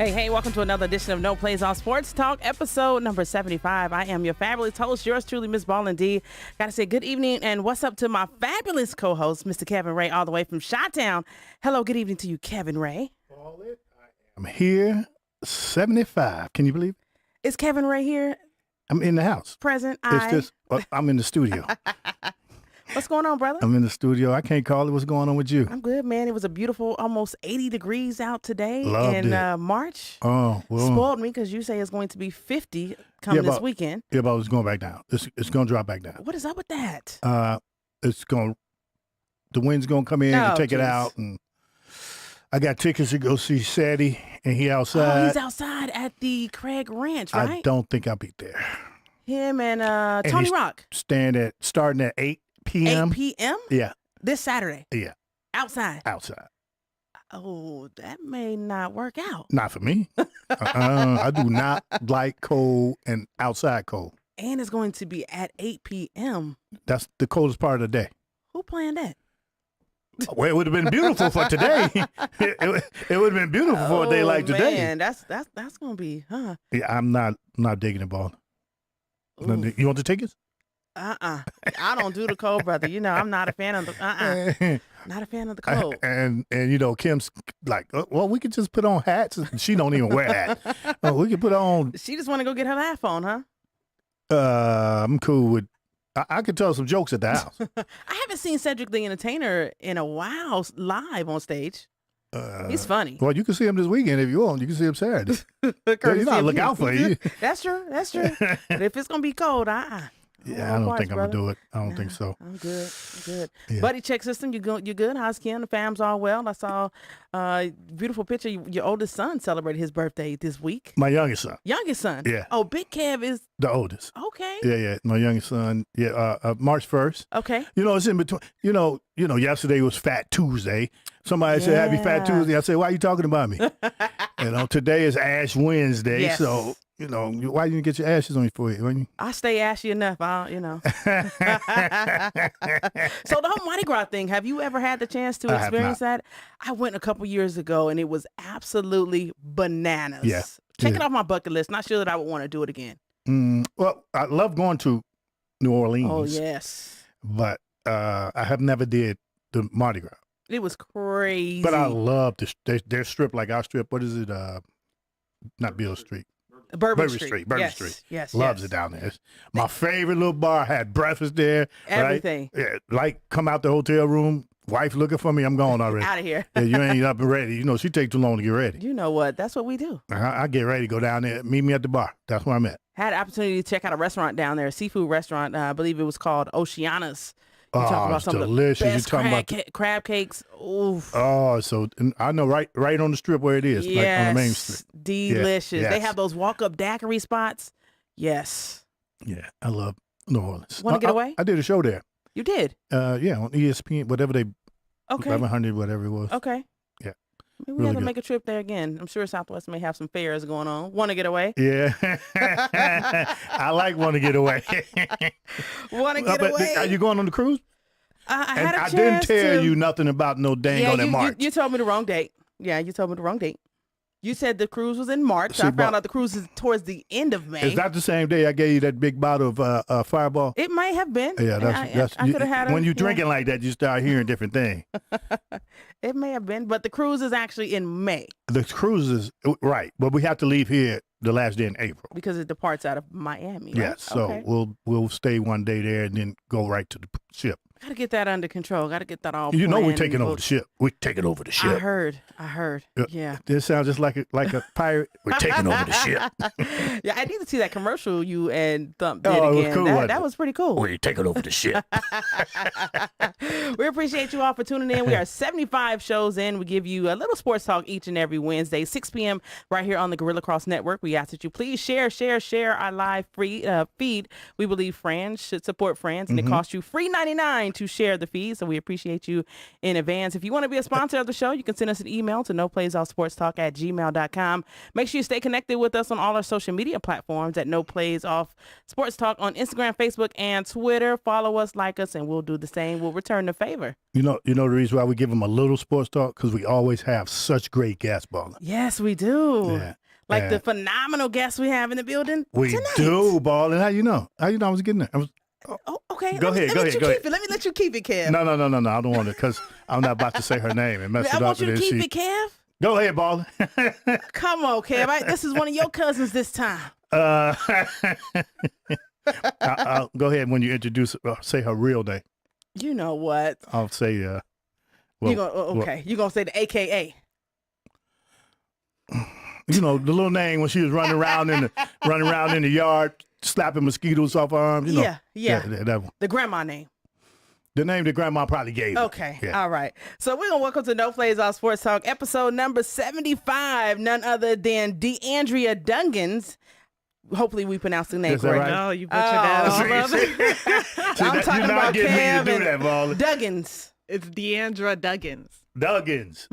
Hey, welcome to another edition of No Plays on Sports Talk, episode number 75. I am your fabulous host, yours truly, Miss Ball and D. Got to say good evening and what's up to my fabulous co-host, Mr. Kevin Ray, all the way from Chi-Town. Hello, good evening to you, Kevin Ray. I'm here, 75. Can you believe it? Is Kevin Ray here? I'm in the house. Present. I'm in the studio. What's going on, brother? I'm in the studio. I can't call it. What's going on with you? I'm good, man. It was a beautiful, almost 80 degrees out today Loved in it. March. Oh, well. Spoiled me because you say it's going to be 50 coming this weekend. Yeah, but it's going back down. It's going to drop back down. What is up with that? The wind's going to come in and take it out. And I got tickets to go see Sadie, and he outside. Oh, he's outside at the Craig Ranch, right? I don't think I'll be there. Him and Tony Rock. Starting at 8 p.m. 8 p.m.? Yeah. This Saturday? Yeah. Outside? Outside. Oh, that may not work out. Not for me. I do not like cold and outside cold. And it's going to be at 8 p.m. That's the coldest part of the day. Who planned that? Well, it would have been beautiful for today. It would have been beautiful for a day like today. Man, that's going to be, huh? Yeah, I'm not digging the ball. Ooh. You want the tickets? I don't do the cold, brother. You know, I'm not a fan of the not a fan of the cold. And you know, Kim's like, well, we could just put on hats. She don't even wear hats. We could put on. She just want to go get her laugh on, huh? I'm cool with. I could tell some jokes at the house. I haven't seen Cedric the Entertainer in a while live on stage. He's funny. Well, you can see him this weekend if you want. You can see him Saturday. You gotta look out for you. That's true. But if it's gonna be cold, Yeah, I don't think I'm gonna do it. I don't think so. I'm good. Yeah. Buddy check system, you good? How's Kim? The fam's all well. I saw a beautiful picture. Your oldest son celebrated his birthday this week. My youngest son. Youngest son? Yeah. Oh, Big Kev is The oldest. okay. Yeah. My youngest son. Yeah. March 1st. Okay. You know, it's in between. You know. Yesterday was Fat Tuesday. Somebody said Happy Fat Tuesday. I said, why are you talking about me? Today is Ash Wednesday. Yes. So, why you didn't get your ashes on your forehead? I stay ashy enough. So the whole Mardi Gras thing, have you ever had the chance to experience that? I went a couple years ago and it was absolutely bananas. Yeah. Check it off my bucket list. Not sure that I would want to do it again. Well, I love going to New Orleans. Oh, yes. But I have never did the Mardi Gras. It was crazy. But I love their strip like our strip. What is it? Not Beale Street. Bourbon Street. Street. Yes. Loves it down there. It's my favorite little bar. Had breakfast there. Everything. Right? Yeah, come out the hotel room. Wife looking for me. I'm gone already. Out of here. Yeah, you ain't up and ready. She take too long to get ready. You know what? That's what we do. I get ready to go down there. Meet me at the bar. That's where I'm at. Had an opportunity to check out a restaurant down there, a seafood restaurant. I believe it was called Oceana's. You talk about some delicious. Of the best crab cakes. Oof. Oh, so I know right on the strip where it is, like on the main street. Delicious. Yes. They have those walk-up daiquiri spots. Yes. Yeah, I love New Orleans. Want to get away? I did a show there. You did? Yeah, on ESPN, whatever they, 1100, whatever it was. Okay. Yeah. Maybe we have to make a trip there again. I'm sure Southwest may have some fairs going on. Want to get away? Yeah. I like want to get away. Want to get away? Are you going on the cruise? I had a chance didn't tell you nothing about no dang on that March. You told me the wrong date. Yeah, you told me the wrong date. You said the cruise was in March. I found out the cruise is towards the end of May. Is that the same day I gave you that big bottle of Fireball? It might have been. Yeah, that's I could have had it. When you're drinking like that, you start hearing different things. It may have been, but the cruise is actually in May. The cruise is right, but we have to leave here the last day in April because it departs out of Miami. Right? Yes, so we'll stay one day there and then go right to the ship. Got to get that under control. Got to get that all planned. You know we're taking over the ship. We're taking over the ship. I heard. Yeah. This sounds just like a pirate. We're taking over the ship. Yeah, I need to see that commercial you and Thump did again. It was cool, that was pretty cool. We're taking over the ship. We appreciate you all for tuning in. We are 75 shows in. We give you a little sports talk each and every Wednesday, 6 p.m. right here on the Guerilla Cross Network. We ask that you please share our live free feed. We believe friends should support friends, and it costs you free $99 going to share the feed, so we appreciate you in advance. If you want to be a sponsor of the show, you can send us an email to noplaysoffsportstalk@gmail.com. Make sure you stay connected with us on all our social media platforms at No Plays Off Sports Talk on Instagram, Facebook, and Twitter. Follow us, like us, and we'll do the same. We'll return the favor. You know the reason why we give them a little sports talk? Because we always have such great guests, Baller. Yes, we do. Yeah. Like the phenomenal guests we have in the building We tonight. do, Baller. How you know? How you know I was getting there? Oh, okay. Go ahead. Let me let you keep it, Kev. No. I don't want it because I'm not about to say her name and mess it I up. want you to keep it, Kev. Go ahead, Baller. Come on, Kev. This is one of your cousins this time. I'll go ahead when you introduce say her real name. You know what? I'll say You're gonna say the AKA. You know the little name when she was running around in the yard, slapping mosquitoes off her arms. You know. Yeah. That one. The grandma name. The name that grandma probably gave her. Okay. Yeah. All right. So we're gonna welcome to No Plays Off Sports Talk, episode number 75. None other than DeAndrea Dungans. Hopefully we pronounced the name Is that correctly. right? No, you butchered that all of it. I'm talking about Kev and Baller. Duggins. It's Deandra Duggins. Duggins.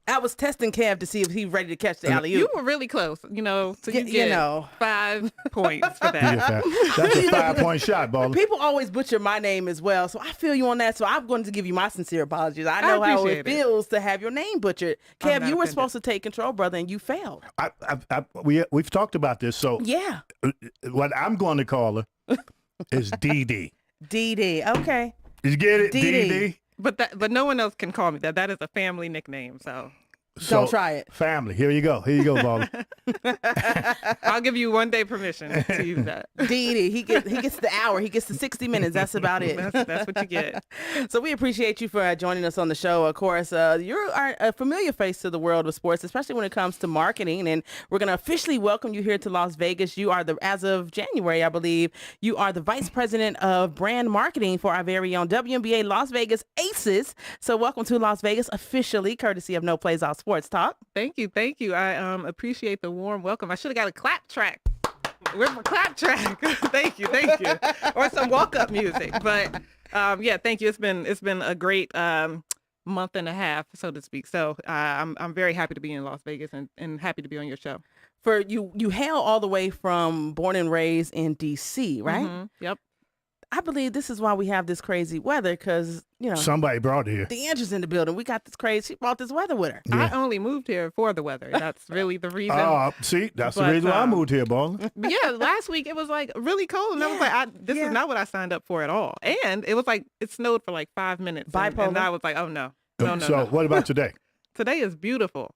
I was testing Kev to see if he's ready to catch the alley-oop. You were really close, so you get you know. 5 points for that. That's a 5-point shot, Baller. People always butcher my name as well, so I feel you on that. So I'm going to give you my sincere apologies. I know how it feels to have your name butchered. Kev, you were supposed to take control, brother, and you failed. We've talked about this, so Yeah. What I'm going to call her is DD. DD. Okay. You get it? DD. DD. But no one else can call me that. That is a family nickname, so Don't try it. Family. Here you go, Baller. I'll give you 1 day permission to use that. DD. He gets the hour. He gets the 60 minutes. That's about it. That's what you get. So we appreciate you for joining us on the show. Of course, you are a familiar face to the world of sports, especially when it comes to marketing. And we're going to officially welcome you here to Las Vegas. You are as of January, I believe, you are the Vice President of Brand Marketing for our very own WNBA Las Vegas Aces. So welcome to Las Vegas officially, courtesy of No Plays Off Sports Talk. Thank you. I appreciate the warm welcome. I should have got a clap track. Where's my clap track? Thank you. Or some walk-up music. But thank you. It's been a great month and a half, so to speak. So I'm very happy to be in Las Vegas and happy to be on your show. For you hail all the way from born and raised in DC, right? Mm-hmm. Yep. I believe this is why we have this crazy weather, because somebody brought it here. DeAndre's in the building. We got this crazy. She brought this weather with her. Yeah. I only moved here for the weather. That's really the reason. See, that's the reason why I moved here, Baller. Yeah, last week it was like really cold, and I was like, this is not what I signed up for at all. And it was like it snowed for like 5 minutes, and I was like, oh no. So what about today? Today is beautiful.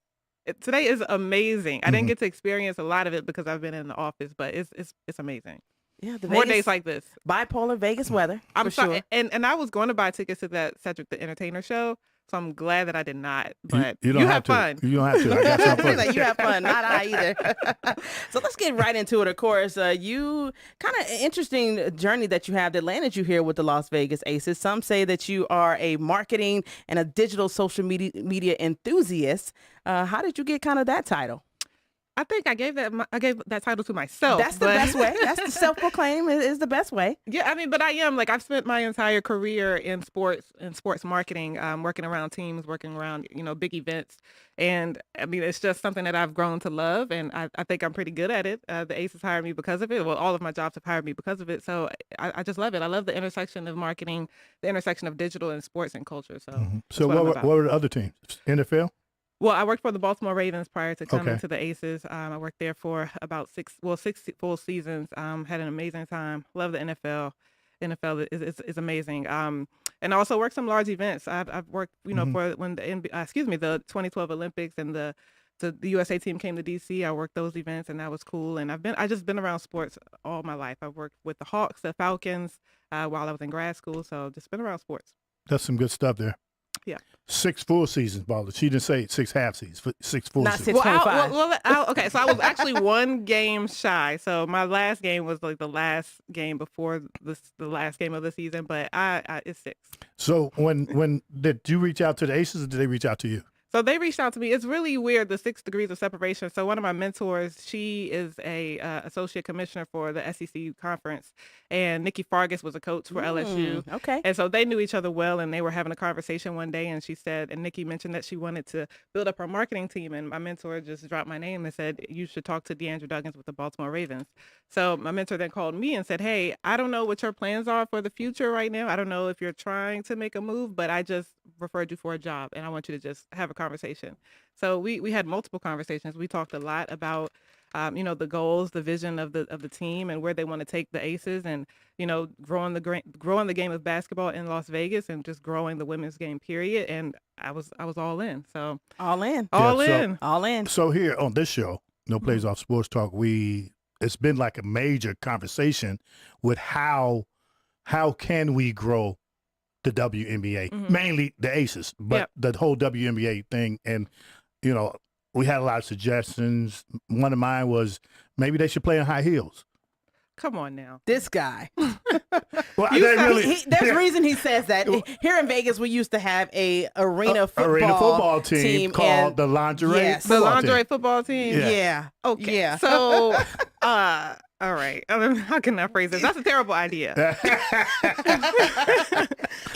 Today is amazing. I didn't get to experience a lot of it because I've been in the office, but it's amazing. Yeah, more days like this. Bipolar Vegas weather. I'm sorry, sure. and I was going to buy tickets to that Cedric the Entertainer show, so I'm glad that I did not. But you don't have fun. You don't have to. I got something. Like, you have fun, not I either. So let's get right into it. Of course, you kind of interesting journey that you have that landed you here with the Las Vegas Aces. Some say that you are a marketing and a digital social media enthusiast. How did you get kind of that title? I think I gave that title to myself. That's the best way. That's the self-proclaim is the best way. Yeah, I mean, but I am I've spent my entire career in sports marketing, working around teams, working around big events, and I mean it's just something that I've grown to love, and I think I'm pretty good at it. The Aces hired me because of it. Well, all of my jobs have hired me because of it. So I just love it. I love the intersection of marketing, the intersection of digital and sports and culture. So So what were the other teams? NFL? Well, I worked for the Baltimore Ravens prior to coming to the Aces. I worked there for about 6 full seasons. Had an amazing time. Love the NFL. NFL is amazing. And I also worked some large events. I've worked, for when the 2012 Olympics and the USA team came to DC. I worked those events, and that was cool. And I just been around sports all my life. I worked with the Hawks, the Falcons, while I was in grad school. So just been around sports. That's some good stuff there. Yeah. 6 full seasons, Baller. She didn't say 6 half seasons. 6 full Not seasons. 6.5. Okay, so I was actually 1 game shy. So my last game was like the last game before the last game of the season, but it's 6. So when did you reach out to the Aces, or did they reach out to you? So they reached out to me. It's really weird, the 6 degrees of separation. So one of my mentors, she is a associate commissioner for the SEC conference, and Nikki Fargas was a coach for LSU. Okay. And so they knew each other well, and they were having a conversation one day, and she said, and Nikki mentioned that she wanted to build up her marketing team, and my mentor just dropped my name and said, you should talk to DeAndre Duggins with the Baltimore Ravens. So my mentor then called me and said, hey, I don't know what your plans are for the future right now. I don't know if you're trying to make a move, but I just referred you for a job, and I want you to just have a conversation. So we had multiple conversations. We talked a lot about the goals, the vision of the team, and where they want to take the Aces, and growing the game of basketball in Las Vegas, and just growing the women's game, period. And I was all in. So all in. All in. So here on this show, No Plays Off Sports Talk, it's been like a major conversation with how can we grow the WNBA, mainly the Aces, but the whole WNBA thing. And, we had a lot of suggestions. One of mine was maybe they should play in high heels. Come on now. This guy. Well, there's a reason he says that. Here in Vegas, we used to have a arena football team called the lingerie football team. Yeah. Okay. Yeah. So, all right. How can I phrase this? That's a terrible idea.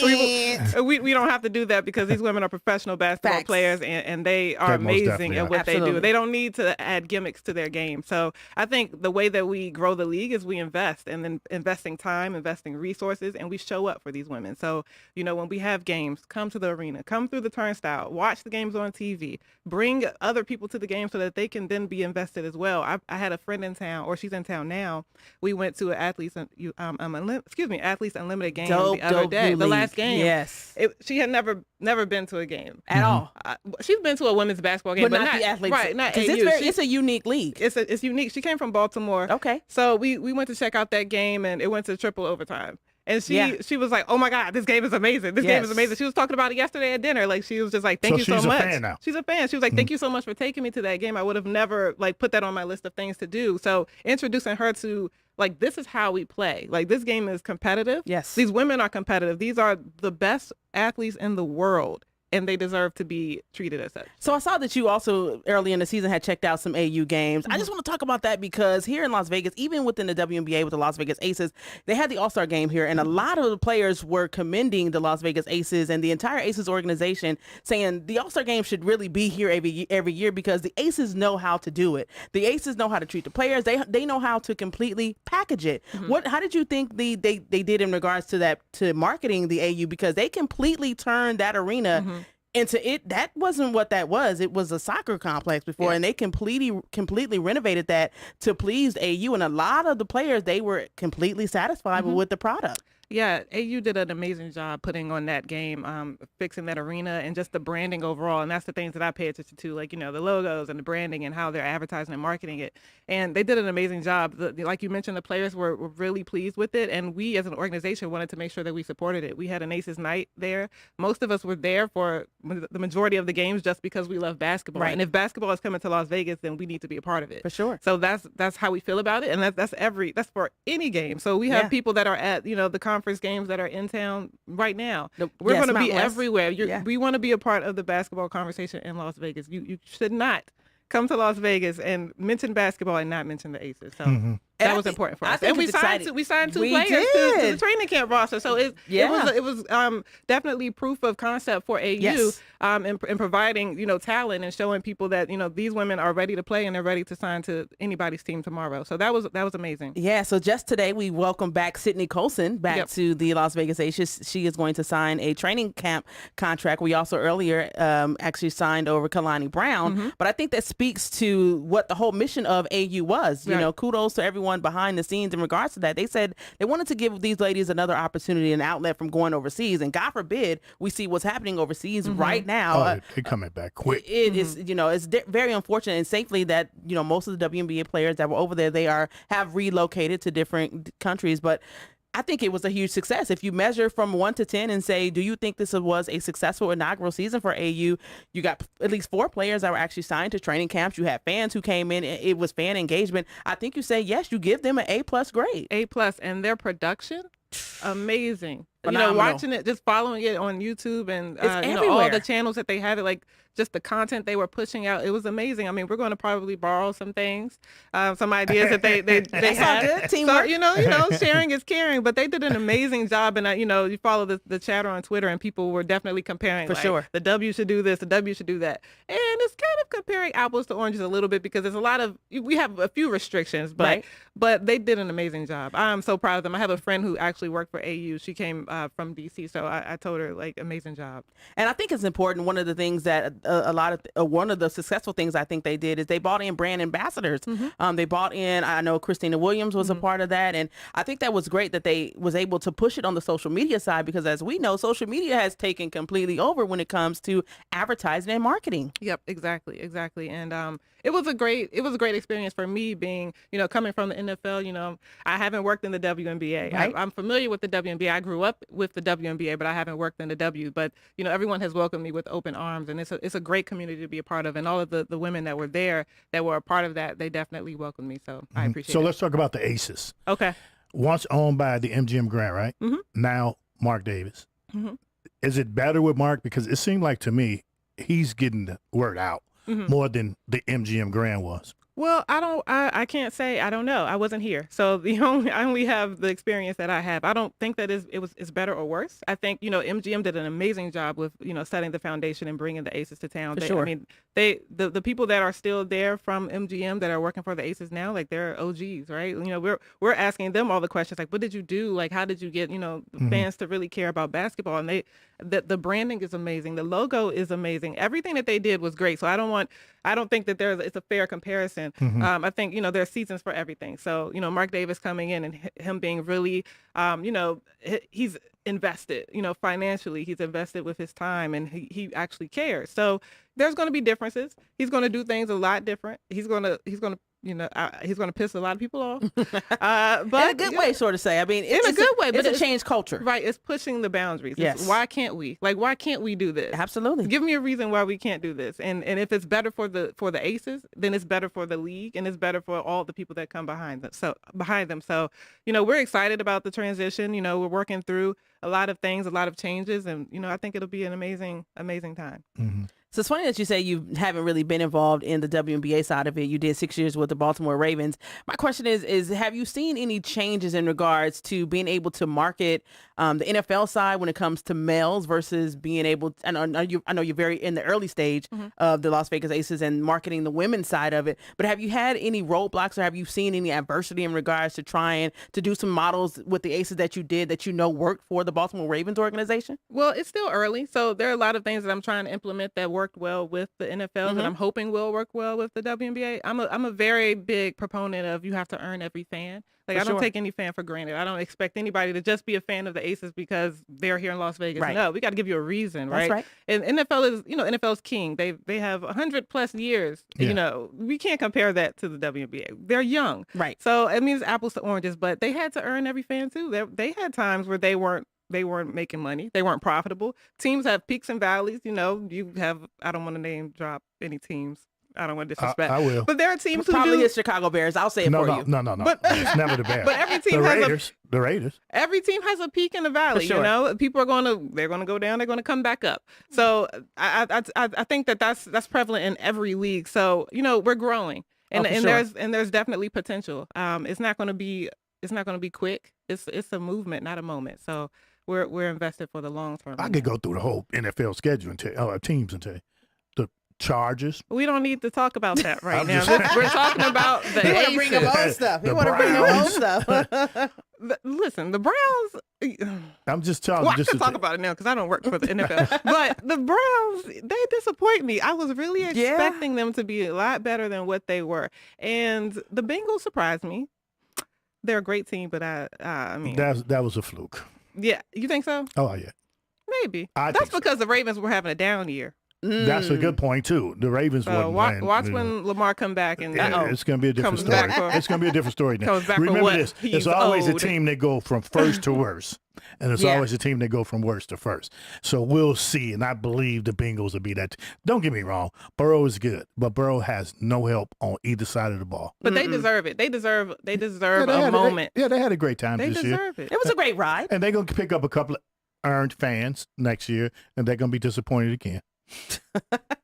we don't have to do that because these women are professional basketball players, and they are amazing at what they do. They don't need to add gimmicks to their game. So I think the way that we grow the league is we invest, and then investing time, investing resources, and we show up for these women. So, when we have games, come to the arena, come through the turnstile, watch the games on TV, bring other people to the game so that they can then be invested as well. I had a friend in town, or she's in town now. We went to an Athletes Unlimited game the other day, the last game. Yes. She had never been to a game at all. She's been to a women's basketball game, but not the Athletes. Right, not AU. It's a unique league. It's unique. She came from Baltimore. Okay. So we went to check out that game, and it went to triple overtime. And she was like, oh my God, this game is amazing. This game is amazing. She was talking about it yesterday at dinner. Like, she was just like, thank you so much. She's a fan now. She's a fan. She was like, thank you so much for taking me to that game. I would have never put that on my list of things to do. So introducing her to this is how we play. This game is competitive. Yes. These women are competitive. These are the best athletes in the world, and they deserve to be treated as such. So I saw that you also early in the season had checked out some AU games. I just want to talk about that because here in Las Vegas, even within the WNBA with the Las Vegas Aces, they had the All-Star game here, and a lot of the players were commending the Las Vegas Aces and the entire Aces organization, saying the All-Star game should really be here every year because the Aces know how to do it. The Aces know how to treat the players. They know how to completely package it. How did you think they did in regards to that, to marketing the AU, because they completely turned that arena into it? That wasn't what that was. It was a soccer complex before, and they completely renovated that to please AU, and a lot of the players, they were completely satisfied with the product. Yeah, AU did an amazing job putting on that game, fixing that arena, and just the branding overall. And that's the things that I pay attention to, the logos and the branding and how they're advertising and marketing it. And they did an amazing job. Like you mentioned, the players were really pleased with it. And we as an organization wanted to make sure that we supported it. We had an Aces night there. Most of us were there for the majority of the games just because we love basketball. Right. And if basketball is coming to Las Vegas, then we need to be a part of it. For sure. So that's how we feel about it. And that's for any game. So we have people that are at, the conference games that are in town right now. We're going to be everywhere. We want to be a part of the basketball conversation in Las Vegas. You should not come to Las Vegas and mention basketball and not mention the Aces. So that was important for us. And we signed two players to the training camp roster. So it was definitely proof of concept for AU in providing, talent and showing people that, these women are ready to play and they're ready to sign to anybody's team tomorrow. So that was amazing. Yeah. So just today we welcome back Sydney Colson back to the Las Vegas Aces. She is going to sign a training camp contract. We also earlier actually signed over Kalani Brown, but I think that speaks to what the whole mission of AU was. You know, kudos to everyone behind the scenes in regards to that. They said they wanted to give these ladies another opportunity, an outlet from going overseas, and God forbid we see what's happening overseas right now. They're coming back quick. It is, it's very unfortunate, and safely that most of the WNBA players that were over there, they have relocated to different countries, but I think it was a huge success. If you measure from 1 to 10 and say, do you think this was a successful inaugural season for AU? You got at least 4 players that were actually signed to training camps. You had fans who came in. It was fan engagement. I think you say, yes, you give them an A+ grade. A+, and their production. amazing. Phenomenal. Watching it, just following it on YouTube and all everywhere. the channels that they have it, like just the content they were pushing out, it was amazing. I mean, we're going to probably borrow some things, some ideas that they That's all had. good. Teamwork. So, sharing is caring, but they did an amazing job. And you follow the chatter on Twitter, and people were definitely comparing. For sure. The W should do this, the W should do that, and it's kind of comparing apples to oranges a little bit because there's we have a few restrictions, but they did an amazing job. I'm so proud of them. I have a friend who actually worked for AU. She came from DC, so I told her amazing job. And I think it's important. One of the things that one of the successful things I think they did is they brought in brand ambassadors. They brought in, I know Christina Williams was a part of that, and I think that was great that they was able to push it on the social media side because, as we know, social media has taken completely over when it comes to advertising and marketing. Yep, exactly, and it was a great experience for me being coming from the NFL. I haven't worked in the WNBA. Right. I'm familiar with the WNBA. I grew up with the WNBA, but I haven't worked in the W. But everyone has welcomed me with open arms, and it's a great community to be a part of. And all of the women that were there that were a part of that, they definitely welcomed me. So I appreciate it. So let's talk about the Aces. Okay. Once owned by the MGM Grand, right? Now Mark Davis. Is it better with Mark? Because it seemed like to me he's getting the word out more than the MGM Grand was. Well, I can't say. I don't know. I wasn't here. So I only have the experience that I have. I don't think that it's better or worse. I think, MGM did an amazing job with, setting the foundation and bringing the Aces to town. For sure. I mean, the people that are still there from MGM that are working for the Aces now, like they're OGs, right? We're asking them all the questions, like, what did you do? Like, how did you get, fans to really care about basketball? And the branding is amazing. The logo is amazing. Everything that they did was great. So I don't think that it's a fair comparison. I think, there's seasons for everything. So, Mark Davis coming in and him being really, he's invested, financially, he's invested with his time, and he actually cares. So there's going to be differences. He's going to do things a lot different. He's going to he's going to piss a lot of people off. But in a good way, sort of say. I mean, in a good way, but it's a changed culture. Right. It's pushing the boundaries. Yes. Why can't we? Why can't we do this? Absolutely. Give me a reason why we can't do this. And if it's better for the Aces, then it's better for the league, and it's better for all the people that come behind them. So we're excited about the transition. We're working through a lot of things, a lot of changes, and I think it'll be an amazing time. So it's funny that you say you haven't really been involved in the WNBA side of it. You did 6 years with the Baltimore Ravens. My question is have you seen any changes in regards to being able to market the NFL side when it comes to males versus being able to, I know you're very in the early stage of the Las Vegas Aces and marketing the women's side of it, but have you had any roadblocks or have you seen any adversity in regards to trying to do some models with the Aces that you did that worked for the Baltimore Ravens organization? Well, it's still early, so there are a lot of things that I'm trying to implement that worked well with the NFL that I'm hoping will work well with the WNBA. I'm a very big proponent of you have to earn every fan. I don't take any fan for granted. I don't expect anybody to just be a fan of the Aces because they're here in Las Vegas. Right. No, we got to give you a reason, right? That's right. And NFL is, NFL's king. They have 100+ years. Yeah. We can't compare that to the WNBA. They're young. Right. So it means apples to oranges, but they had to earn every fan too. They had times where they weren't making money. They weren't profitable. Teams have peaks and valleys. You have, I don't want to name drop any teams. I don't want to disrespect. I will. But there are teams who probably do. the Chicago Bears. I'll say it for you. No. But It's never the Bears. But every team the Raiders. Every team has a peak in the valley. For sure. People are they're going to go down. They're going to come back up. So I think that's prevalent in every league. So we're growing, and there's definitely potential. It's not going to be quick. It's a movement, not a moment. So we're invested for the long term. I could go through the whole NFL schedule and tell our teams and tell you. The Chargers. We don't need to talk about that right now. just- We're talking about the We want to Aces. bring them own stuff. We The want to bring them own Browns. stuff. Listen, the Browns. I'm just telling Well, you. I can talk about it now because I don't work for the NFL. But the Browns, they disappoint me. I was really expecting them to be a lot better than what they were. And the Bengals surprised me. They're a great team, but I mean. That was a fluke. Yeah. You think so? Oh, yeah. Maybe. I That's think so. because the Ravens were having a down year. That's a good point too. The Ravens wouldn't win. Watch when Lamar come back and it's going to be a different story. It's going to be a different story now. Remember this: it's always a team that go from first to worst, and it's always a team that go from worst to first. So we'll see, and I believe the Bengals will be that. Don't get me wrong, Burrow is good, but Burrow has no help on either side of the ball. But they deserve it. They deserve a moment. They had a great time this year. They deserve it. It was a great ride, and they're going to pick up a couple of earned fans next year, and they're going to be disappointed again.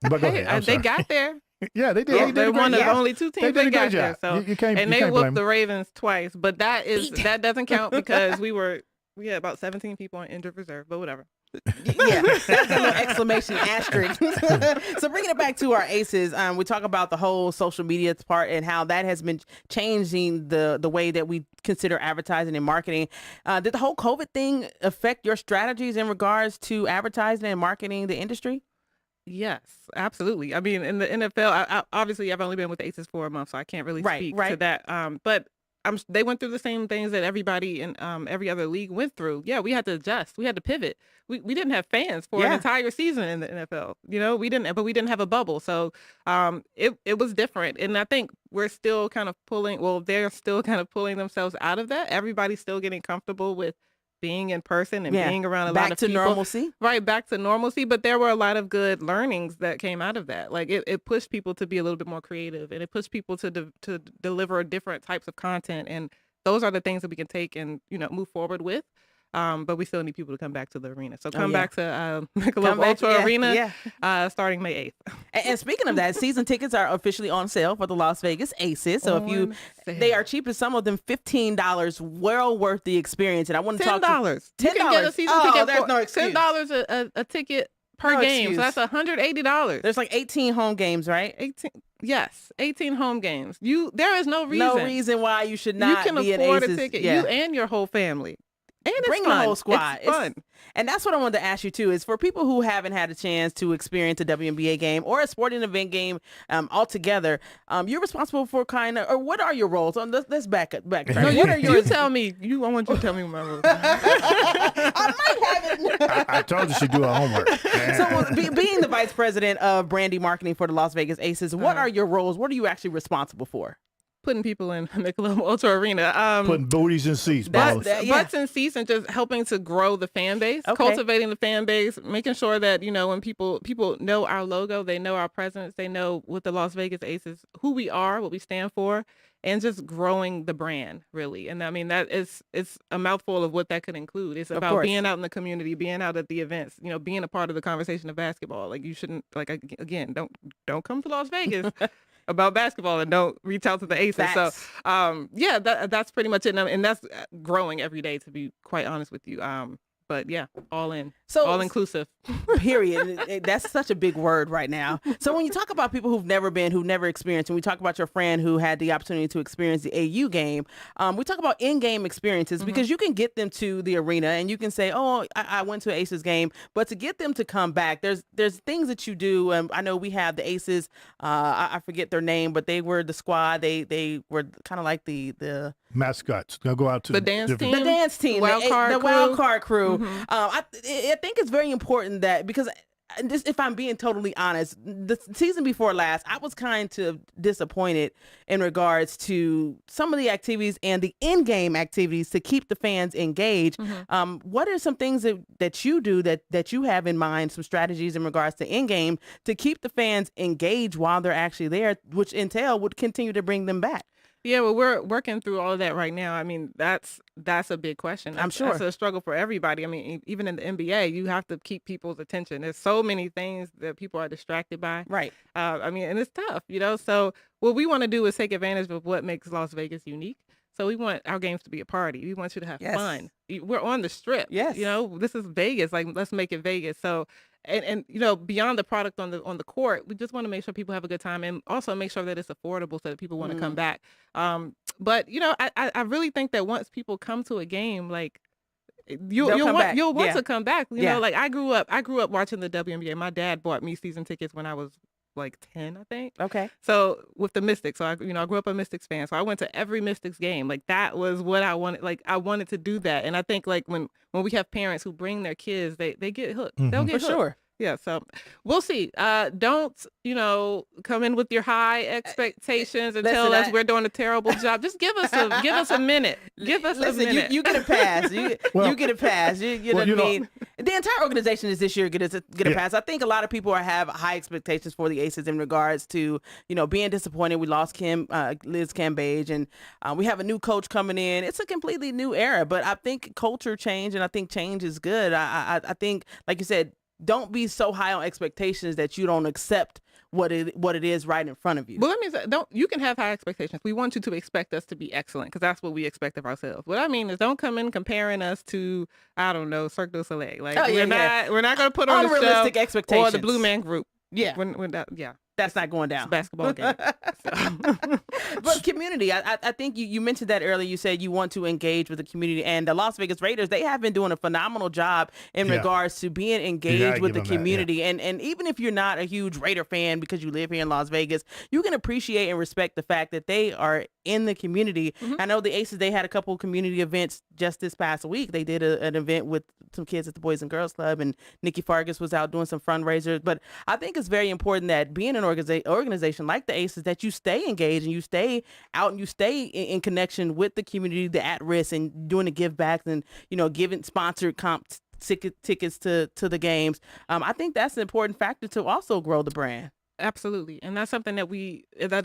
But go ahead. They got there. Yeah, they did. They're one of the only two teams that got there. So they whooped the Ravens twice, but that doesn't count because we had about 17 people on injured reserve, but whatever. Yeah, that's a little exclamation asterisk. So bringing it back to our aces, we talk about the whole social media part and how that has been changing the way that we consider advertising and marketing. Did the whole COVID thing affect your strategies in regards to advertising and marketing the industry? Yes, absolutely. I mean, in the NFL, obviously I've only been with the Aces for a month, so I can't really speak to that. But they went through the same things that everybody in every other league went through. Yeah, we had to adjust. We had to pivot. We didn't have fans for an entire season in the NFL. We didn't have a bubble. So it was different. And I think we're still kind of they're still kind of pulling themselves out of that. Everybody's still getting comfortable with being in person and being around a lot of people. Back to normalcy? Right, back to normalcy. But there were a lot of good learnings that came out of that. Like it pushed people to be a little bit more creative, and it pushed people to deliver different types of content. And those are the things that we can take and, move forward with. But we still need people to come back to the arena. So come back to Michelob Ultra Arena starting May 8th. And speaking of that, season tickets are officially on sale for the Las Vegas Aces. So they are cheap as some of them, $15, well worth the experience. And I want to talk $10. You can get a season ticket there's no excuse. $10 a ticket per game. So that's $180. There's like 18 home games, right? 18 home games. There is no reason why you should not be an Aces. You can afford a ticket. You and your whole family. And bring the whole squad. It's fun. And that's what I wanted to ask you too, is for people who haven't had a chance to experience a WNBA game or a sporting event game altogether, you're responsible for or what are your roles? Let's back up. No, you tell me. I want you to tell me my roles. I might have it. I told you she'd do her homework. So being the vice president of branding marketing for the Las Vegas Aces, what are your roles? What are you actually responsible for? Putting people in Michelob Ultra Arena. Putting booties in seats. Butts in seats, and just helping to grow the fan base, cultivating the fan base, making sure that, when people know our logo, they know our presence, they know what the Las Vegas Aces, who we are, what we stand for, and just growing the brand, really. And I mean, it's a mouthful of what that could include. It's about being out in the community, being out at the events, being a part of the conversation of basketball. Like you shouldn't, again, don't come to Las Vegas about basketball and don't reach out to the Aces. Facts. So, that's pretty much it. And that's growing every day, to be quite honest with you. But yeah, all in. So all inclusive. Period. That's such a big word right now. So when you talk about people who've never experienced, and we talk about your friend who had the opportunity to experience the AU game, we talk about in-game experiences because you can get them to the arena and you can say, oh, I went to an Aces game, but to get them to come back, there's things that you do. I know we have the Aces, I forget their name, but they were the squad. They were kind of like the mascots. They'll go out to the dance team. The dance team. The wild card crew. Mm-hmm. I think it's very important that, because if I'm being totally honest, the season before last, I was kind of disappointed in regards to some of the activities and the in-game activities to keep the fans engaged. Mm-hmm. What are some things that you do that you have in mind, some strategies in regards to in-game to keep the fans engaged while they're actually there, which would continue to bring them back? Yeah, well, we're working through all of that right now. I mean, that's a big question. I'm sure. That's a struggle for everybody. I mean, even in the NBA, you have to keep people's attention. There's so many things that people are distracted by. Right. I mean, and it's tough, So what we want to do is take advantage of what makes Las Vegas unique. So we want our games to be a party. We want you to have fun. We're on the Strip. Yes. This is Vegas. Like, let's make it Vegas. So, and beyond the product on the court, we just want to make sure people have a good time, and also make sure that it's affordable so that people want to come back. But I really think that once people come to a game, like you'll want to come back. You know, like I grew up watching the WNBA. My dad bought me season tickets when I was like 10, I think. Okay. So with the Mystics, so I grew up a Mystics fan. So I went to every Mystics game. Like that was what I wanted. Like I wanted to do that. And I think like when we have parents who bring their kids, they get hooked. Mm-hmm. They'll get hooked. Sure. Yeah, so we'll see. Don't, come in with your high expectations and tell us we're doing a terrible job. Just give us a minute. Give us a minute. You get a pass. You get a pass. You know what I mean? The entire organization is this year get a pass. I think a lot of people have high expectations for the Aces in regards to, being disappointed. We lost Liz Cambage, and we have a new coach coming in. It's a completely new era, but I think culture change, and I think change is good. I think, like you said, don't be so high on expectations that you don't accept what it is right in front of you. Well, let me say, you can have high expectations. We want you to expect us to be excellent because that's what we expect of ourselves. What I mean is, don't come in comparing us to, I don't know, Cirque du Soleil. Like we're not going to put on unrealistic expectations or the Blue Man Group. Yeah, that's not going down. It's a basketball game. But community, I think you mentioned that earlier. You said you want to engage with the community, and the Las Vegas Raiders, they have been doing a phenomenal job in regards to being engaged with the community. And even if you're not a huge Raider fan because you live here in Las Vegas, you can appreciate and respect the fact that they are in the community. Mm-hmm. I know the Aces, they had a couple of community events just this past week. They did an event with some kids at the Boys and Girls Club, and Nikki Fargus was out doing some fundraisers. But I think it's very important that being an organization like the Aces, that you stay engaged and you stay out and you stay in connection with the community, the at-risk, and doing the give backs and, giving sponsored tickets to the games. I think that's an important factor to also grow the brand. Absolutely. And that's something that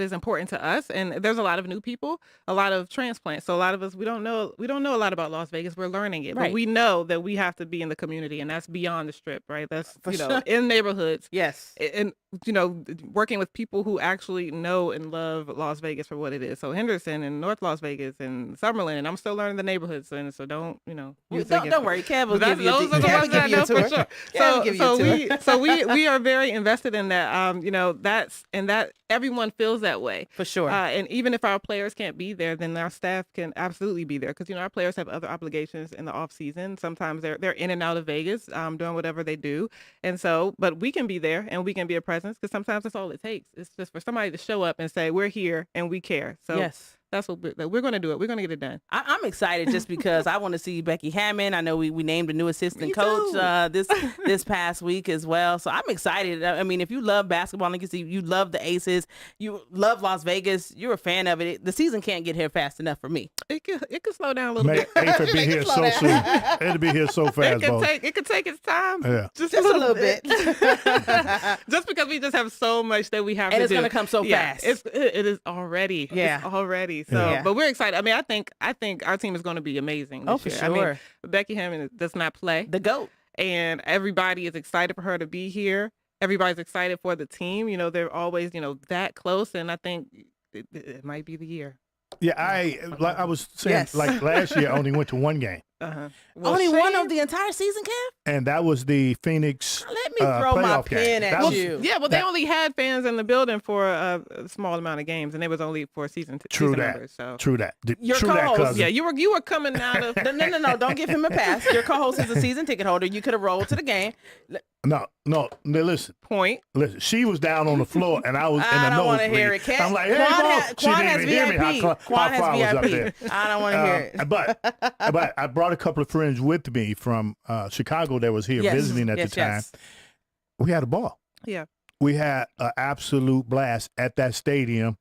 is important to us. And there's a lot of new people, a lot of transplants. So a lot of us, we don't know a lot about Las Vegas. We're learning it, but we know that we have to be in the community, and that's beyond the Strip, right? That's, in neighborhoods. Yes. And, working with people who actually know and love Las Vegas for what it is. So Henderson and North Las Vegas and Summerlin, and I'm still learning the neighborhoods. And so don't worry. Kev will give you those are the ones that I know for sure. So we are very invested in that, that everyone feels that way. For sure. And even if our players can't be there, then our staff can absolutely be there. Because, our players have other obligations in the off season. Sometimes they're in and out of Vegas, doing whatever they do. And so, but we can be there and we can be a presence, because sometimes that's all it takes. It's just for somebody to show up and say, we're here and we care. So yes. That's what we're going to do. We're going to get it done. I'm excited just because I want to see Becky Hammond. I know we named a new assistant coach this past week as well. So I'm excited. I mean, if you love basketball, and you love the Aces, you love Las Vegas, you're a fan of it. The season can't get here fast enough for me. It could slow down a little bit. It could be here so soon. It'll be here so fast. It could take its time. Yeah. Just a little bit. Just because we just have so much that we have to do. And it's going to come so fast. It is already. Yeah. It's already. So, but we're excited. I mean, I think our team is going to be amazing this year. Sure. I mean, Becky Hammond does not play. The GOAT. And everybody is excited for her to be here. Everybody's excited for the team. They're always, that close. And I think it might be the year. Yeah, I was saying, like last year, I only went to one game. Uh-huh. Well, only one of the entire season, Kev? And that was the Phoenix Let me throw my pen at you. Yeah, well, they only had fans in the building for a small amount of games, and it was only for season members. So. True that. Your True co-host, that, cousin. Yeah, you were coming out of... No, don't give him a pass. Your co-host is a season ticket holder. You could have rolled to the game. No, listen. Point. Listen, she was down on the floor, and I was in the nosebleed. I don't want to hear it. I'm like, hey, she didn't even hear me how far I was up there. I don't want to hear it. But I brought a couple of friends with me from Chicago that was here visiting at the time. Yes. We had a ball. Yeah. We had an absolute blast at that stadium.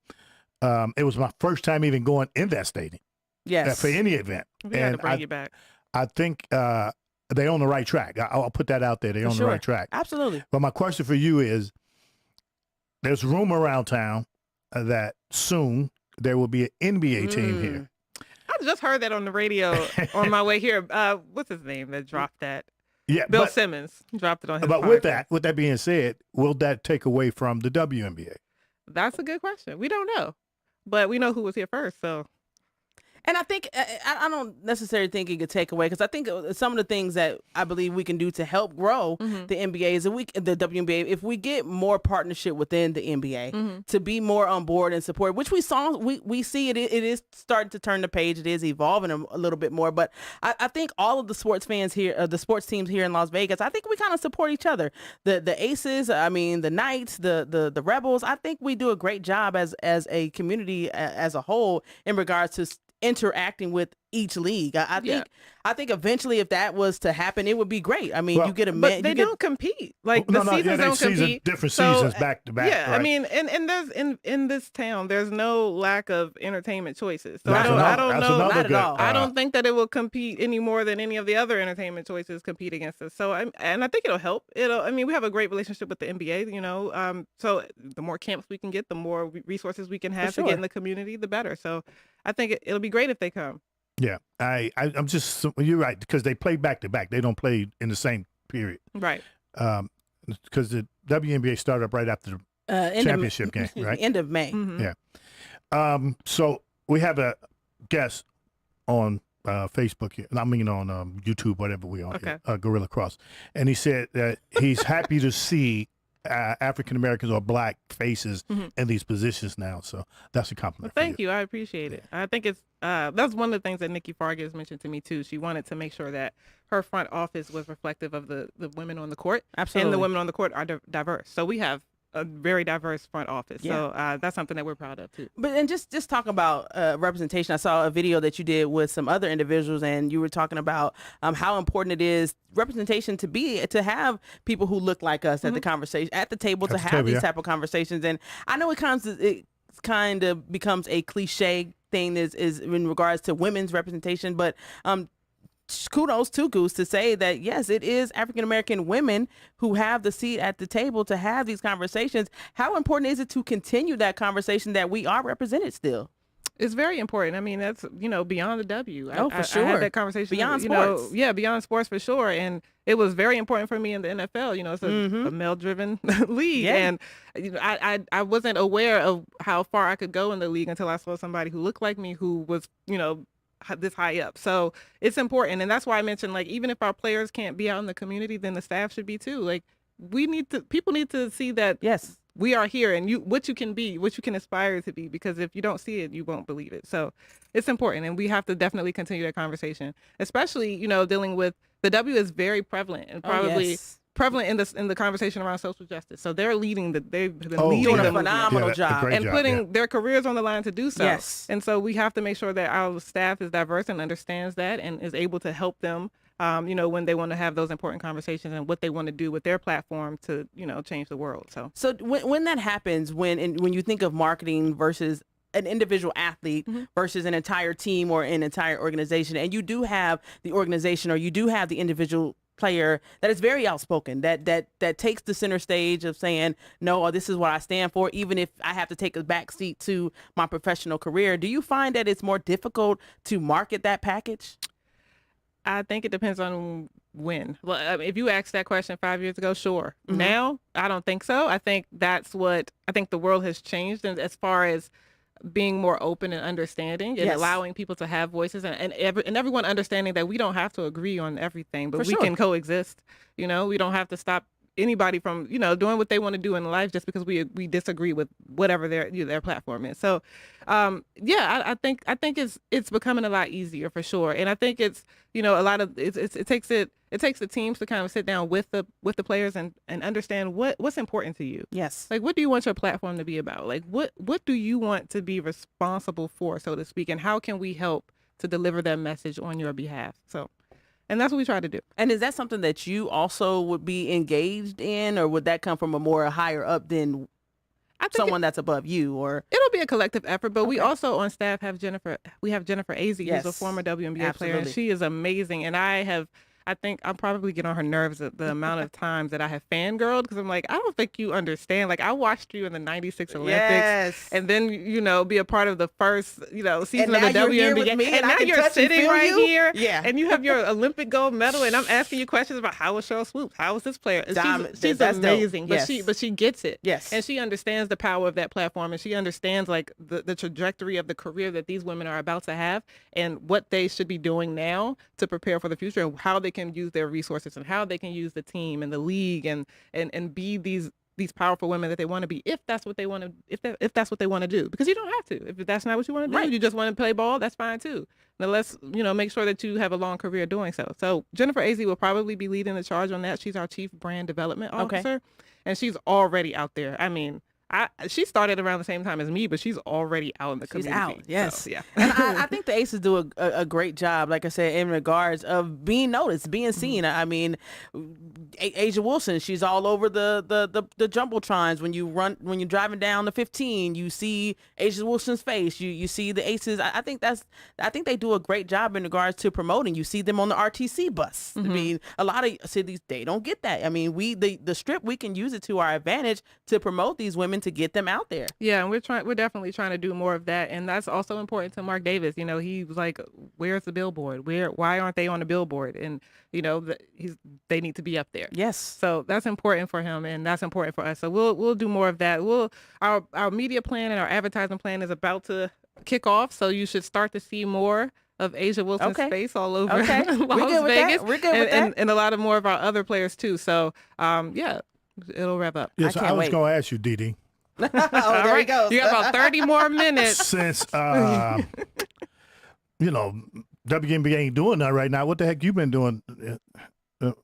It was my first time even going in that stadium. Yes. For any event. We had to bring you back. I think they're on the right track. I'll put that out there. They're on the right track. Absolutely. But my question for you is, there's rumor around town that soon there will be an NBA team here. I just heard that on the radio on my way here. What's his name that dropped that? Yeah, Bill Simmons dropped it on his But podcast. with that being said, will that take away from the WNBA? That's a good question. We don't know. But we know who was here first, so... And I think, I don't necessarily think it could take away, because I think some of the things that I believe we can do to help grow the NBA is the WNBA, if we get more partnership within the NBA to be more on board and support, which we see it is starting to turn the page. It is evolving a little bit more. But I think all of the sports fans here, the sports teams here in Las Vegas, I think we kind of support each other. The Aces, I mean, the Knights, the Rebels, I think we do a great job as a community as a whole in regards to interacting with each league. I think eventually, if that was to happen, it would be great. I mean, Well, you get a but they don't compete. Like the seasons don't compete. Different seasons back to back. Yeah, right? I mean, and there's in this town, there's no lack of entertainment choices. So That's I don't know. Not at all. I don't think that it will compete any more than any of the other entertainment choices compete against us. So I think it'll help. I mean, we have a great relationship with the NBA. You know, so the more camps we can get, the more resources we can have to get in the community, the better. So I think it'll be great if they come. Yeah, I'm just, you're right, because they play back to back. They don't play in the same period. Right. Because the WNBA started up right after the championship game, right? End of May. Mm-hmm. Yeah. So we have a guest on Facebook here, I mean on YouTube, whatever we on here, Guerilla Cross. And he said that he's happy to see African Americans or Black faces in these positions now. So that's a compliment. Well, thank you. I appreciate it. I think it's that's one of the things that Nikki Fargas mentioned to me too. She wanted to make sure that her front office was reflective of the women on the court. Absolutely. And the women on the court are diverse. So we have a very diverse front office. Yeah. So that's something that we're proud of too. But and just talk about representation. I saw a video that you did with some other individuals, and you were talking about how important it is representation to have people who look like us at the conversation at the table, to have these type of conversations. And I know it kind of becomes a cliche thing is in regards to women's representation, but kudos to Goose to say that yes, it is African American women who have the seat at the table to have these conversations. How important is it to continue that conversation that we are represented still? It's very important. I mean, that's, beyond the W. For sure. I had that conversation. Beyond sports. Beyond sports for sure. And it was very important for me in the NFL. It's a male-driven league. Yeah. And I wasn't aware of how far I could go in the league until I saw somebody who looked like me who was, this high up. So it's important. And that's why I mentioned, like, even if our players can't be out in the community, then the staff should be too. Like, people need to see that. Yes. We are here, and what you can aspire to be, because if you don't see it, you won't believe it. So it's important, and we have to definitely continue that conversation, especially, dealing with the W is very prevalent and probably prevalent in the conversation around social justice. So they're leading they've been leading a phenomenal job and putting their careers on the line to do so. Yes. And so we have to make sure that our staff is diverse and understands that and is able to help them when they want to have those important conversations and what they want to do with their platform to, change the world. So when that happens, when you think of marketing versus an individual athlete versus an entire team or an entire organization, and you do have the organization or you do have the individual player that is very outspoken, that takes the center stage of saying, no, this is what I stand for, even if I have to take a back seat to my professional career. Do you find that it's more difficult to market that package? I think it depends on when. Well, if you asked that question 5 years ago, sure. Now, I don't think so. I think the world has changed, and as far as being more open and understanding and allowing people to have voices and everyone understanding that we don't have to agree on everything, but we can coexist. We don't have to stop anybody from, doing what they want to do in life just because we disagree with whatever their platform is. So, I think it's becoming a lot easier for sure. And I think it's, a lot of it takes the teams to kind of sit down with the players and understand what's important to you. Yes. Like, what do you want your platform to be about? Like, what do you want to be responsible for, so to speak, and how can we help to deliver that message on your behalf? So, and that's what we try to do. And is that something that you also would be engaged in, or would that come from a more higher up than someone that's above you? Or it'll be a collective effort, but we also on staff have Jennifer Azzi, who's a former WNBA player, and she is amazing. And I think I'll probably get on her nerves at the amount of times that I have fangirled, because I'm like, I don't think you understand. Like, I watched you in the 96 Olympics and then, be a part of the first, season of the WNBA. And now you're sitting right here and you have your Olympic gold medal, and I'm asking you questions about how was Cheryl Swoops? How was this player? She's amazing, but she gets it. Yes. And she understands the power of that platform, and she understands like the trajectory of the career that these women are about to have and what they should be doing now to prepare for the future, and how they can use their resources and how they can use the team and the league and be these powerful women that they want to be, if that's what they want to, if that's what they want to do. Because you don't have to. If that's not what you want to do, you just want to play ball, that's fine too. Now let's, make sure that you have a long career doing so. So Jennifer Azzi will probably be leading the charge on that. She's our Chief Brand Development Officer, and she's already out there. I mean, She started around the same time as me, but she's already out in the She's community. out, yes. So, yeah. And I think the Aces do a great job, like I said, in regards of being noticed, being seen. I mean, Asia Wilson, she's all over the jumbotrons. When you're driving down the 15, you see Asia Wilson's face. You see the Aces. I think they do a great job in regards to promoting. You see them on the RTC bus. I mean, a lot of cities, they don't get that. I mean, the Strip, we can use it to our advantage to promote these women, to get them out there. Yeah, and we're definitely trying to do more of that, and that's also important to Mark Davis. You know, he was like, "Where's the billboard? Why aren't they on the billboard?" And you know, they need to be up there. Yes. So that's important for him, and that's important for us. So we'll do more of that. Our media plan and our advertising plan is about to kick off, so you should start to see more of Asia Wilson's face all over Las Vegas. We're good with that. And a lot of more of our other players too. So yeah, it'll rev up. Yes, I was going to ask you, Dee. Oh, there he goes. You got about 30 more minutes. Since you know, WNBA ain't doing that right now. What the heck you been doing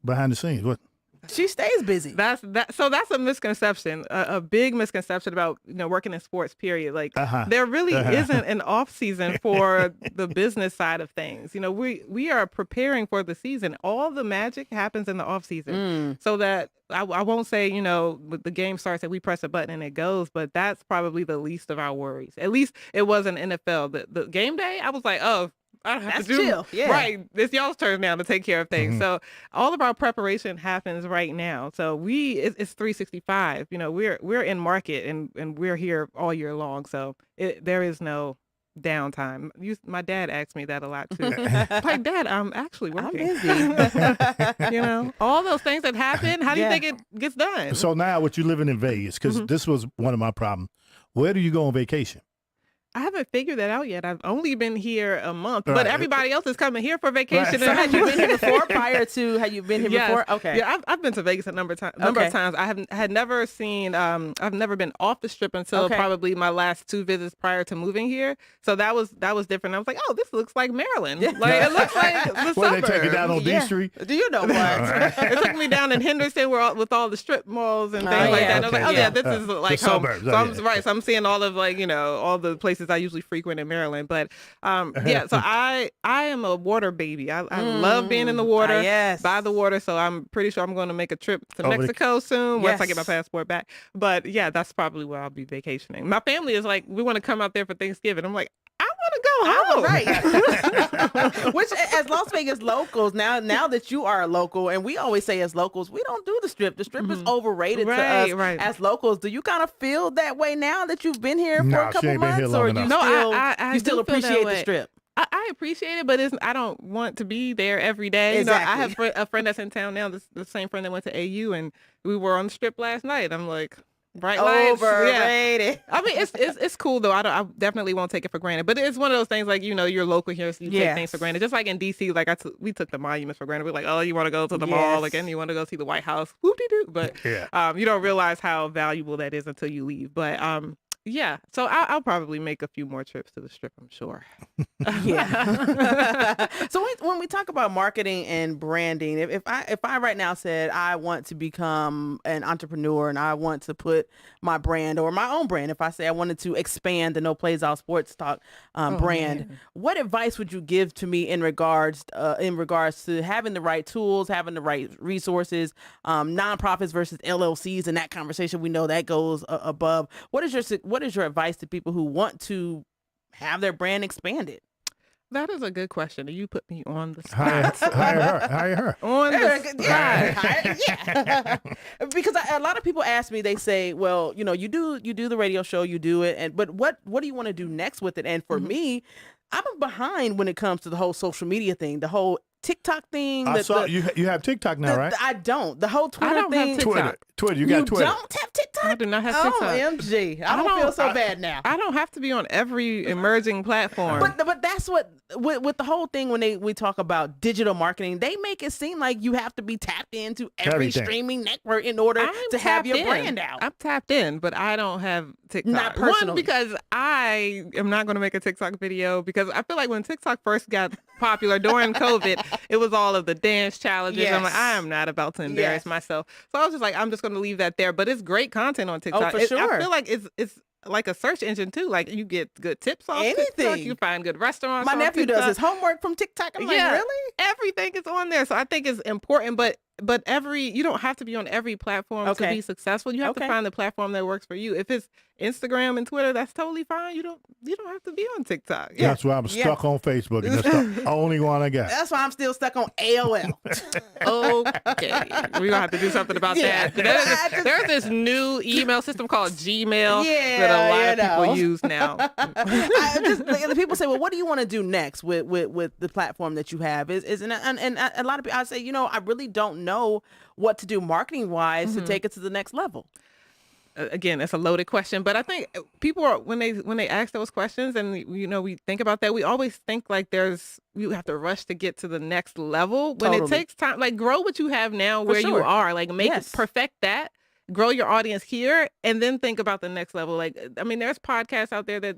behind the scenes? What? She stays busy. So that's a misconception, a big misconception about working in sports. Period. Like there really isn't an off season for the business side of things. You know, we are preparing for the season. All the magic happens in the off season. So that I won't say the game starts and we press a button and it goes, but that's probably the least of our worries. At least it was in NFL. The game day, I was like, oh, I don't have to do chill. Yeah. Right. It's y'all's turn now to take care of things. So all of our preparation happens right now. So it's 365. We're in market and we're here all year long. So there is no downtime. My dad asked me that a lot too. Like, Dad, I'm actually working. I'm busy. All those things that happen. How do you think it gets done? So now, what you living in Vegas? Because this was one of my problems. Where do you go on vacation? I haven't figured that out yet. I've only been here a month, but everybody else is coming here for vacation. So had you been here before? Had you been here before? Okay. Yeah, I've been to Vegas a number of times. I had never seen. I've never been off the Strip until probably my last 2 visits prior to moving here. So that was different. I was like, oh, this looks like Maryland. Like it looks like the suburbs. They take you down on D Street? Do you know what? It took me down in Henderson with all the strip malls and things like that. And I was like, oh yeah, this is like home. Suburbs. So I'm seeing all of all the places I usually frequent in Maryland. But so I am a water baby. I love being in the water, by the water. So I'm pretty sure I'm going to make a trip to Mexico soon once I get my passport back. But yeah, that's probably where I'll be vacationing. My family is like, we want to come out there for Thanksgiving. I'm like, I want to go home. Right. Which, as Las Vegas locals, now that you are a local, and we always say as locals, we don't do the Strip. The Strip is overrated to us as locals. Do you kind of feel that way now that you've been here for a couple months, or you still appreciate the Strip? I appreciate it, but I don't want to be there every day. Exactly. I have a friend that's in town now, the same friend that went to AU, and we were on the Strip last night. I'm like, bright lights. Overrated. Yeah. I mean, it's cool though. I definitely won't take it for granted. But it's one of those things like you're local here, so you take things for granted. Just like in DC, like we took the monuments for granted. We're like, oh, you want to go to the mall again? You want to go see the White House? Whoop-de-doo. But you don't realize how valuable that is until you leave. But yeah, so I'll probably make a few more trips to the Strip, I'm sure. Yeah. So when we talk about marketing and branding, if I right now said I want to become an entrepreneur and I want to put my brand or my own brand, if I say I wanted to expand the No Plays All Sports Talk brand, what advice would you give to me in regards to having the right tools, having the right resources, nonprofits versus LLCs, and that conversation? We know that goes above. What is your advice to people who want to have their brand expanded? That is a good question. You put me on the spot. Hire her. On the spot. Yeah. Because a lot of people ask me, they say, well, you do the radio show, you do it, but what do you want to do next with it? And for me, I'm behind when it comes to the whole social media thing, the whole TikTok thing. I saw you have TikTok now, right? I don't. The whole Twitter thing. Twitter. You got Twitter. You don't have TikTok? I do not have TikTok. OMG. I don't feel so bad now. I don't have to be on every emerging platform. But that's what with the whole thing when we talk about digital marketing, they make it seem like you have to be tapped into every streaming network in order to have your brand out. I'm tapped in, but I don't have TikTok. Not personally. One, because I am not going to make a TikTok video, because I feel like when TikTok first got popular during COVID, it was all of the dance challenges. Yes. I'm like, I am not about to embarrass myself. So I was just like, I'm just going to leave that there. But it's great content on TikTok. Oh, for sure. I feel like it's like a search engine too. Like you get good tips off TikTok. You find good restaurants. My nephew does his homework from TikTok. I'm like, really? Everything is on there. So I think it's important, but you don't have to be on every platform to be successful. You have to find the platform that works for you. If it's Instagram and Twitter, that's totally fine. You don't have to be on TikTok. Yeah. That's why I'm stuck on Facebook, and that's the only one I got. That's why I'm still stuck on AOL. Okay. We're going to have to do something about that. There's this new email system called Gmail that a lot of people use now. The people say, well, what do you want to do next with the platform that you have? And a lot of people, I say, I really don't know what to do marketing-wise to take it to the next level. Again, it's a loaded question, but I think people are, when they ask those questions and we think about that, we always think like you have to rush to get to the next level when it takes time. Like, grow what you have now where you are, like perfect that, grow your audience here, and then think about the next level. Like, I mean, there's podcasts out there that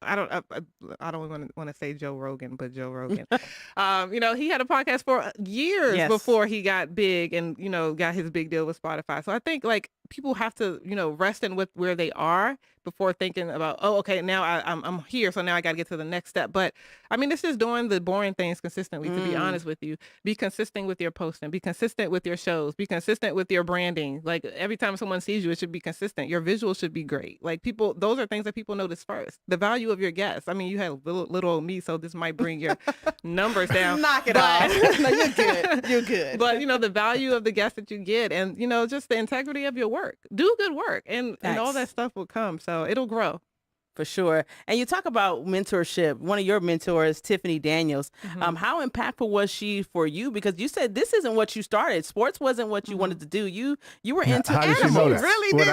I don't want to say Joe Rogan, but Joe Rogan, he had a podcast for years before he got big and, got his big deal with Spotify. So I think like people have to, rest in with where they are before thinking about, oh, okay, now I'm here, so now I got to get to the next step. But I mean, this is doing the boring things consistently, to be honest with you. Be consistent with your posting, be consistent with your shows, be consistent with your branding. Like, every time someone sees you, it should be consistent. Your visuals should be great. Like, those are things that people notice first. The value of your guests. I mean, you had little old me, so this might bring your numbers down. Knock it off. No, you're good. You're good. But, the value of the guests that you get, and, just the integrity of your work. Do good work, and all that stuff will come. So it'll grow. For sure. And you talk about mentorship. One of your mentors, Tiffany Daniels, how impactful was she for you? Because you said this isn't what you started. Sports wasn't what you wanted to do. You were into how animals. Did you know that? Really? Did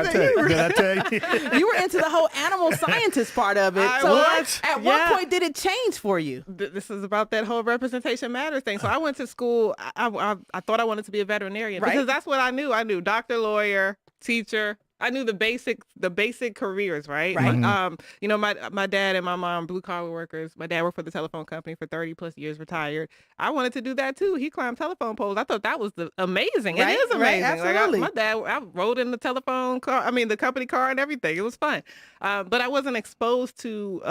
I tell you? You were into the whole animal scientist part of it. At what point did it change for you? This is about that whole representation matters thing. So I went to school. I thought I wanted to be a veterinarian because that's what I knew. I knew doctor, lawyer, teacher. I knew the basic careers, right? My dad and my mom, blue collar workers. My dad worked for the telephone company for 30 plus years, retired. I wanted to do that too. He climbed telephone poles. I thought that was amazing. Right? It is amazing. Right, absolutely. My dad, I rode in the telephone car. I mean, the company car and everything. It was fun. But I wasn't exposed to,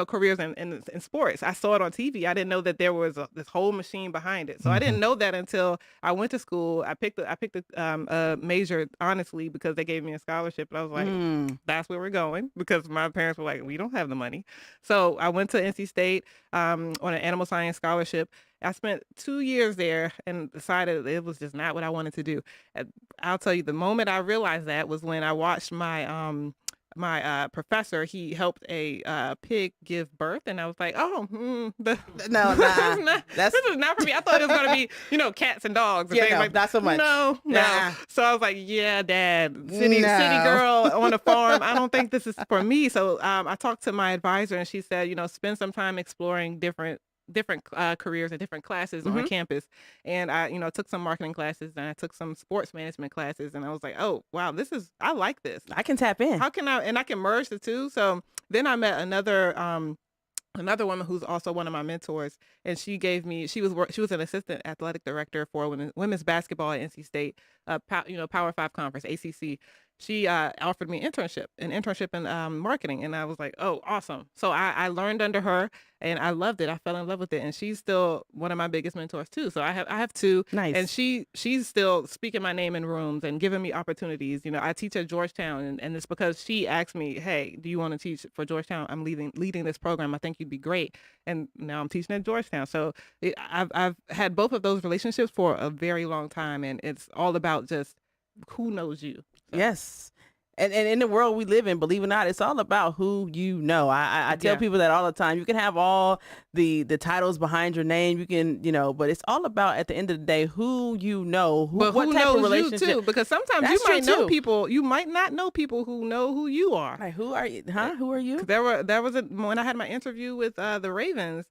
careers in sports. I saw it on TV. I didn't know that there was this whole machine behind it. So I didn't know that until I went to school. I picked a major, honestly, because they gave me a scholarship. And I was like, that's where we're going, because my parents were like, we don't have the money. So I went to NC State on an animal science scholarship. I spent 2 years there and decided it was just not what I wanted to do. I'll tell you, the moment I realized that was when I watched my professor. He helped a pig give birth, and I was like, this is not for me. I thought it was going to be, cats and dogs and things like not so much. No. So I was like, yeah, Dad, city girl on a farm. I don't think this is for me. So I talked to my advisor, and she said, spend some time exploring different careers and different classes on campus. And I, took some marketing classes, and I took some sports management classes, and I was like, oh, wow, I like this. I can tap in. How can I can merge the two. So then I met another woman who's also one of my mentors, and she was an assistant athletic director for women's basketball at NC State, Power 5 conference, ACC. She offered me an internship in marketing, and I was like, oh, awesome. So I learned under her, and I loved it. I fell in love with it, and she's still one of my biggest mentors too. So I have two, nice. And she's still speaking my name in rooms and giving me opportunities. I teach at Georgetown, and it's because she asked me, hey, do you want to teach for Georgetown? I'm leading this program. I think you'd be great. And now I'm teaching at Georgetown. So I've had both of those relationships for a very long time, and it's all about just who knows you. So. Yes. And in the world we live in, believe it or not, it's all about who you know. I tell people that all the time. You can have all the titles behind your name. You can, but it's all about, at the end of the day, who you know. But what who type knows of relationship. You too? Because sometimes you might know people. You might not know people who know who you are. Like, who are you? Huh? Who are you? When I had my interview with the Ravens,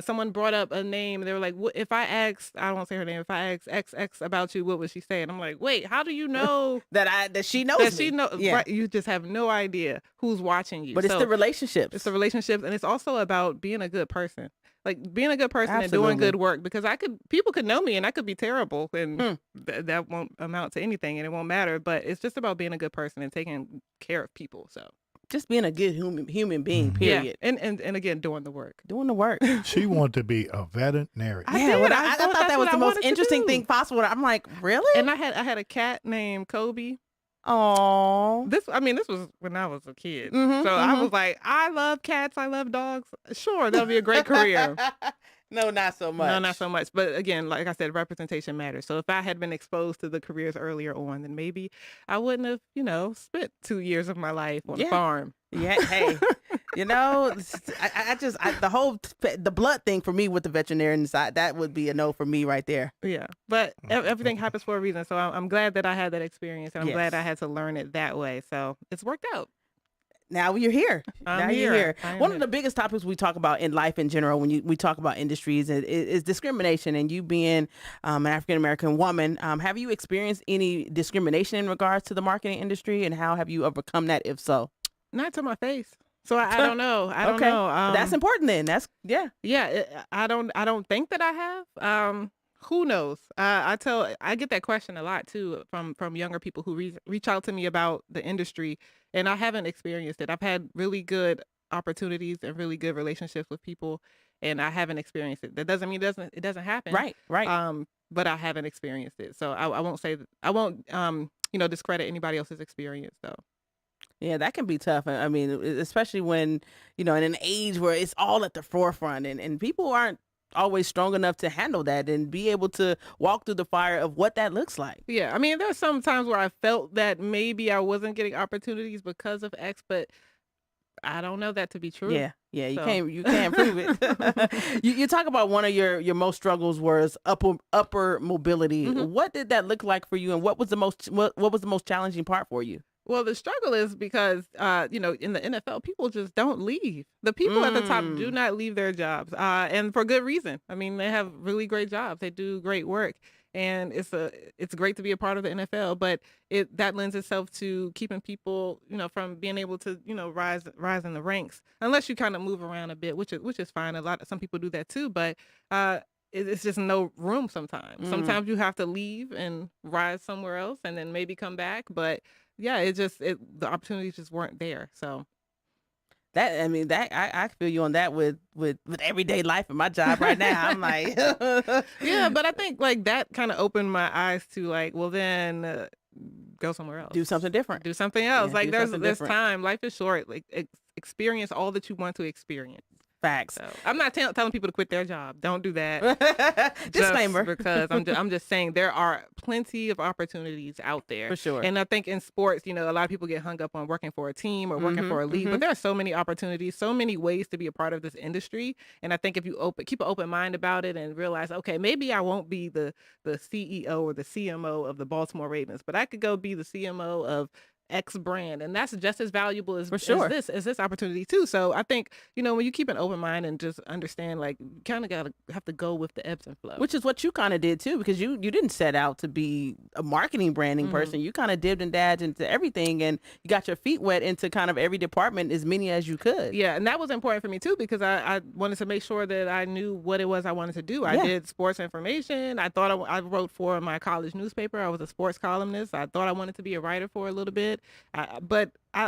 someone brought up a name. They were like, if I asked, I don't want to say her name. If I asked XX about you, what would she say? And I'm like, wait, how do you know that she knows that me? she knows? Yeah. Right, you just have no idea who's watching you. But it's the relationships. It's the relationships, and it's also about being a good person. Like being a good person Absolutely. and doing good work, because people could know me and I could be terrible and that won't amount to anything and it won't matter. But it's just about being a good person and taking care of people. So just being a good human being, period. Yeah. And again, doing the work. Doing the work. She wanted to be a veterinarian. I thought that was the most interesting thing possible. I'm like, really? And I had a cat named Kobe. Oh, this was when I was a kid. I was like, I love cats. I love dogs. Sure, that'll be a great career. No, not so much. No, not so much. But again, like I said, representation matters. So if I had been exposed to the careers earlier on, then maybe I wouldn't have, spent 2 years of my life on a farm. Yeah, hey, the blood thing for me with the veterinarian side, that would be a no for me right there. Yeah, but everything happens for a reason. So I'm glad that I had that experience, and I'm glad I had to learn it that way. So it's worked out. Now you're here. You're here. One of the biggest topics we talk about in life in general, when we talk about industries, is discrimination. And you being an African American woman, have you experienced any discrimination in regards to the marketing industry, and how have you overcome that, if so? Not to my face. So I don't know. I don't know. That's important then. I don't think that I have. Who knows? I get that question a lot too from younger people who reach out to me about the industry, and I haven't experienced it. I've had really good opportunities and really good relationships with people, and I haven't experienced it. That doesn't mean it doesn't happen. Right. But I haven't experienced it, so I won't say that. I won't discredit anybody else's experience though. Yeah, that can be tough. I mean, especially when, in an age where it's all at the forefront and people aren't always strong enough to handle that and be able to walk through the fire of what that looks like. Yeah, I mean, there's some times where I felt that maybe I wasn't getting opportunities because of X, but I don't know that to be true. Yeah, you can't prove it. You talk about one of your most struggles was upper mobility. Mm-hmm. What did that look like for you, and what was the most challenging part for you? Well, the struggle is because, in the NFL, people just don't leave. The people at the top do not leave their jobs, and for good reason. I mean, they have really great jobs. They do great work, and it's great to be a part of the NFL. But that lends itself to keeping people, from being able to, rise in the ranks, unless you kind of move around a bit, which is fine. Some people do that too, but it's just no room sometimes. Sometimes you have to leave and rise somewhere else, and then maybe come back, but. Yeah, the opportunities just weren't there. So I feel you on that with everyday life in my job right now. I'm like, yeah, but I think like that kind of opened my eyes to like, well then go somewhere else. Do something different. Do something else. Yeah, like there's time. Life is short. Like experience all that you want to experience. Facts. So, I'm not telling people to quit their job. Don't do that. Disclaimer. Because I'm just saying there are plenty of opportunities out there. For sure. And I think in sports, a lot of people get hung up on working for a team or working for a league, but there are so many opportunities, so many ways to be a part of this industry. And I think if you keep an open mind about it and realize, okay, maybe I won't be the CEO or the CMO of the Baltimore Ravens, but I could go be the CMO of X brand, and that's just as valuable as this opportunity too. So I think when you keep an open mind and just understand, like, you kind of have to go with the ebbs and flows, which is what you kind of did too, because you didn't set out to be a marketing branding person. You kind of dipped and dabbed into everything, and you got your feet wet into kind of every department, as many as you could. Yeah, and that was important for me too, because I wanted to make sure that I knew what it was I wanted to do. I did sports information. I thought I wrote for my college newspaper. I was a sports columnist. I thought I wanted to be a writer for a little bit.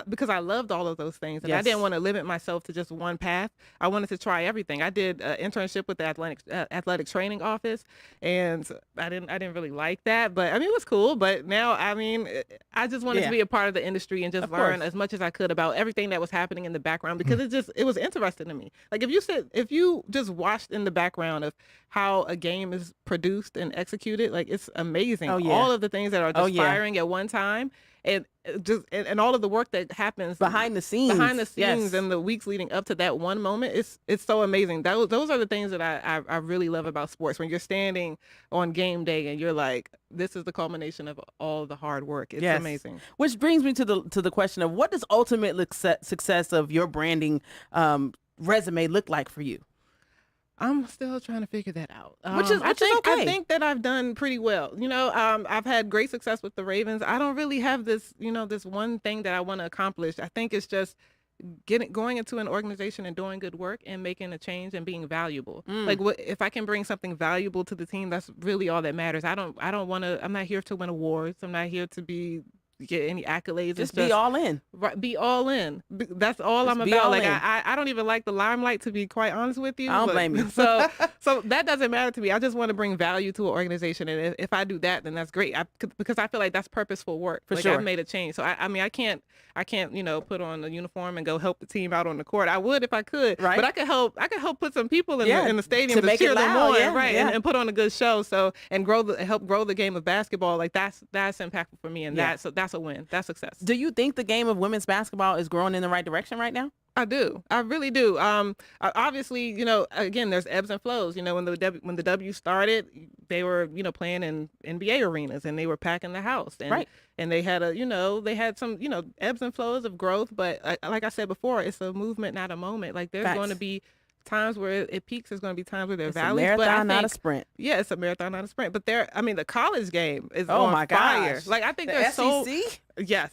Because I loved all of those things, and I didn't want to limit myself to just one path. I wanted to try everything. I did an internship with the athletic training office, and I didn't really like that, but I mean, it was cool. But now, I mean, I just wanted to be a part of the industry and just learn as much as I could about everything that was happening in the background, because it was interesting to me. Like if you just watched in the background of how a game is produced and executed, like, it's amazing. All of the things that are just firing at one time. And all of the work that happens behind the scenes and the weeks leading up to that one moment, it's so amazing. Those are the things that I really love about sports. When you're standing on game day and you're like, this is the culmination of all the hard work. It's amazing. Which brings me to the question of, what does ultimate success of your branding resume look like for you? I'm still trying to figure that out. Which is okay. I think that I've done pretty well. I've had great success with the Ravens. I don't really have this, this one thing that I want to accomplish. I think it's just going into an organization and doing good work and making a change and being valuable. Like, if I can bring something valuable to the team, that's really all that matters. I don't want to. I'm not here to win awards. I'm not here to get any accolades. Just be all in. Right, be all in. That's all I'm about. Like, I don't even like the limelight, to be quite honest with you. I don't blame you. So that doesn't matter to me. I just want to bring value to an organization, and if I do that, then that's great. Because I feel like that's purposeful work. For like, sure. I've made a change. So I can't put on a uniform and go help the team out on the court. I would if I could. Right. But I could help put some people in the stadium to make cheer it them loud. on, right? And put on a good show. So and help grow the game of basketball. Like that's impactful for me, and that's a win. That's success. Do you think the game of women's basketball is growing in the right direction right now? I do. I really do. Obviously, again, there's ebbs and flows. When the W started, they were, playing in NBA arenas and they were packing the house. And, right. And they had they had some, ebbs and flows of growth. But like I said before, it's a movement, not a moment. Like there's going to be times where it peaks. There's going to be times where there's valleys. It's a marathon, not a sprint. Yeah, it's a marathon, not a sprint. But the college game is on fire. Gosh. Like I think the there's SEC? Yes.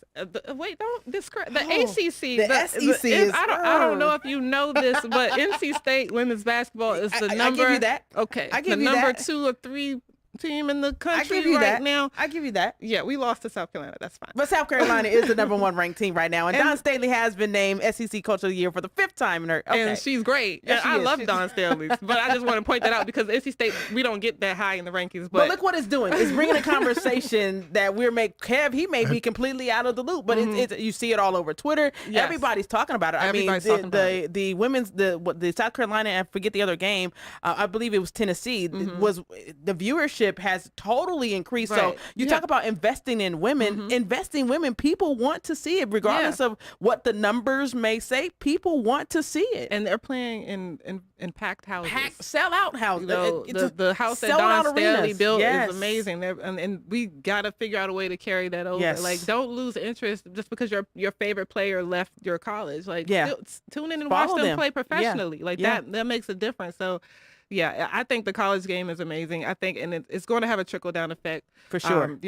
Wait, don't describe the ACC. The SEC is. I don't know if you know this, but NC State women's basketball is the number. I give you that. Okay. I give the you number that. 2 or 3 team in the country now. I give you that. Yeah, we lost to South Carolina. That's fine. But South Carolina is the number 1 ranked team right now, and Dawn Staley has been named SEC Coach of the Year for the 5th time in her. Okay. And she's great. Yes, I love Dawn Staley, but I just want to point that out because NC State, we don't get that high in the rankings. But look what it's doing. It's bringing a conversation that Kev, he may be completely out of the loop, but it's you see it all over Twitter. Yes. Everybody's talking about it. The women's the South Carolina, I forget the other game. I believe it was Tennessee. Was the viewership has totally increased. Right. So you talk about investing in women. Investing women, people want to see it, regardless of what the numbers may say. People want to see it, and they're playing in packed houses, sell-out houses. The house that Dawn Staley built is amazing. And we got to figure out a way to carry that over. Yes. Like, don't lose interest just because your favorite player left your college. Like, tune in and Follow watch them them play professionally. Yeah. Like that makes a difference. So. Yeah, I think the college game is amazing. I think, and it's going to have a trickle-down effect. For sure.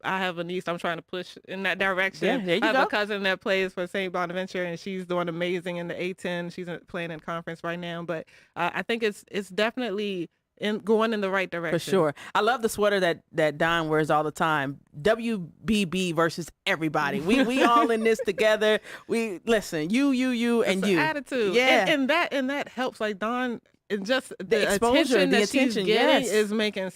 I have a niece I'm trying to push in that direction. Yeah, there you I have go. a cousin that plays for St. Bonaventure, and she's doing amazing in the A10. She's playing in conference right now. But I think it's definitely going in the right direction. For sure. I love the sweater that Don wears all the time. WBB versus everybody. We all in this together. We listen, you, and you. Attitude. Yeah. And that helps. Like Don. And just the exposure, attention that she's getting is making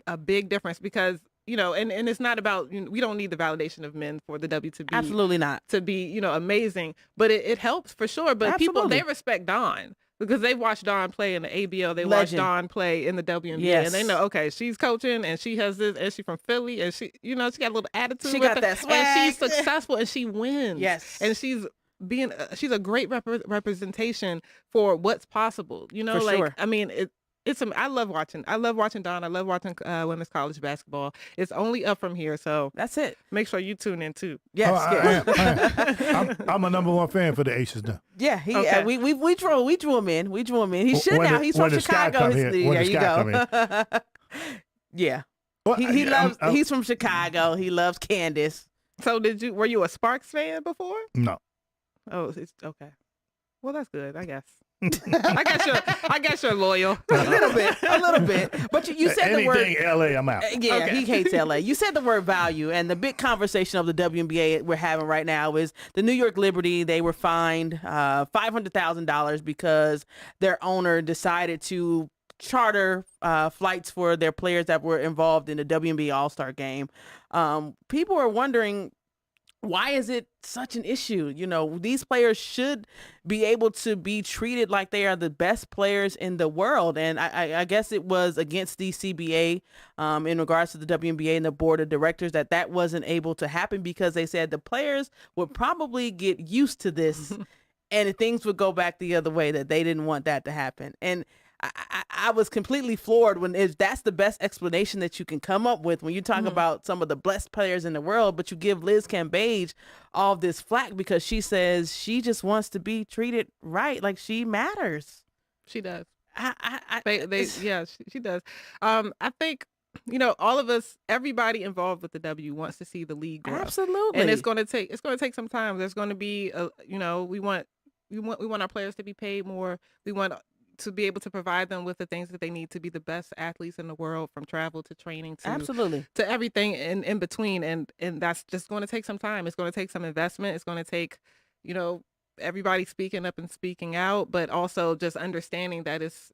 a big difference because, and it's not about, we don't need the validation of men for the W to be. Absolutely not. To be, amazing. But it helps for sure. But people, they respect Dawn because they watched Dawn play in the ABL. They watched Dawn play in the WNBA. Yes. And they know, okay, she's coaching and she has this, and she's from Philly and she, she got a little attitude. She got that swag. And she's successful and she wins. Yes. And she's a great representation for what's possible. For sure. I mean, I love watching Dawn. I love watching women's college basketball. It's only up from here, so that's it. Make sure you tune in too. Yes, I'm a number 1 fan for the Aces now. Yeah, we drew him in. He should now. He's from Chicago. There you go. Yeah, he loves. He's from Chicago. He loves Candace. So were you a Sparks fan before? No. Oh, it's okay. Well, that's good, I guess. I guess you're loyal. A little bit. But you said the word anything LA, I'm out. Yeah, okay. He hates LA. You said the word value, and the big conversation of the WNBA we're having right now is the New York Liberty. They were fined $500,000 because their owner decided to charter flights for their players that were involved in the WNBA All-Star game. People are wondering, why is it such an issue? These players should be able to be treated like they are the best players in the world. And I guess it was against the CBA in regards to the WNBA and the board of directors that wasn't able to happen because they said the players would probably get used to this and things would go back the other way, that they didn't want that to happen. And I was completely floored if that's the best explanation that you can come up with when you talk about some of the best players in the world, but you give Liz Cambage all this flack because she says she just wants to be treated right, like she matters. She does. She does. I think, all of us, everybody involved with the W wants to see the league grow. Absolutely. And it's going to take some time. There's going to be we want our players to be paid more. We want to be able to provide them with the things that they need to be the best athletes in the world, from travel to training to absolutely to everything in between. And that's just going to take some time. It's going to take some investment. It's going to take, everybody speaking up and speaking out, but also just understanding that it's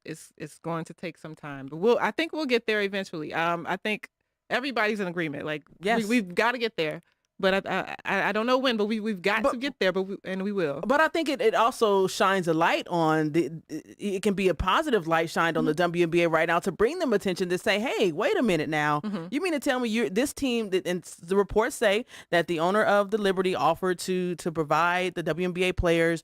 going to take some time. But I think we'll get there eventually. I think everybody's in agreement. Like, yes, we've got to get there. But I don't know when, but we've got to get there, and we will. But I think it also shines a light on it can be a positive light shined on the WNBA right now to bring them attention to say, hey, wait a minute now. You mean to tell me this team, and the reports say that the owner of the Liberty offered to provide the WNBA players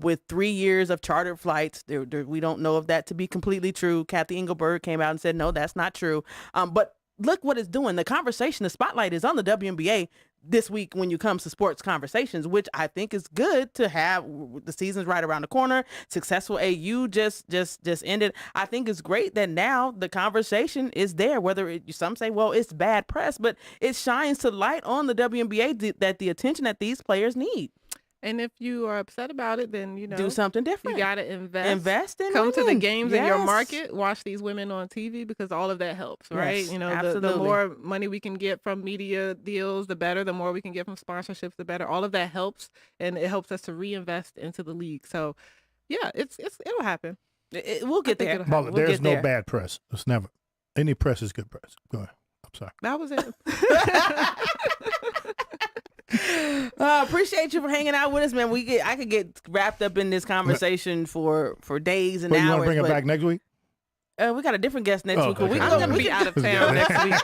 with 3 years of chartered flights. We don't know if that to be completely true. Kathy Engelberg came out and said, no, that's not true. But look what it's doing. The conversation, the spotlight is on the WNBA this week when you come to sports conversations, which I think is good to have. The season's right around the corner. Successful AU just ended. I think it's great that now the conversation is there, whether some say, well, it's bad press, but it shines to light on the WNBA that the attention that these players need. And if you are upset about it, then, do something different. You got to invest. Invest in Come women. to the games in your Yes. market. Watch these women on TV, because all of that helps, right? Yes, The absolutely. more money we can get from media deals, the better. The more we can get from sponsorships, the better. All of that helps, and it helps us to reinvest into the league. So, yeah, it'll happen. We'll get there. Well, We'll there's get no there. bad press. It's never. Any press is good press. Go ahead. I'm sorry. That was it. Appreciate you for hanging out with us, man. I could get wrapped up in this conversation for days and Well, you hours. want to bring it back next week? We got a different guest next week. okay. I'm going to be out of town next week.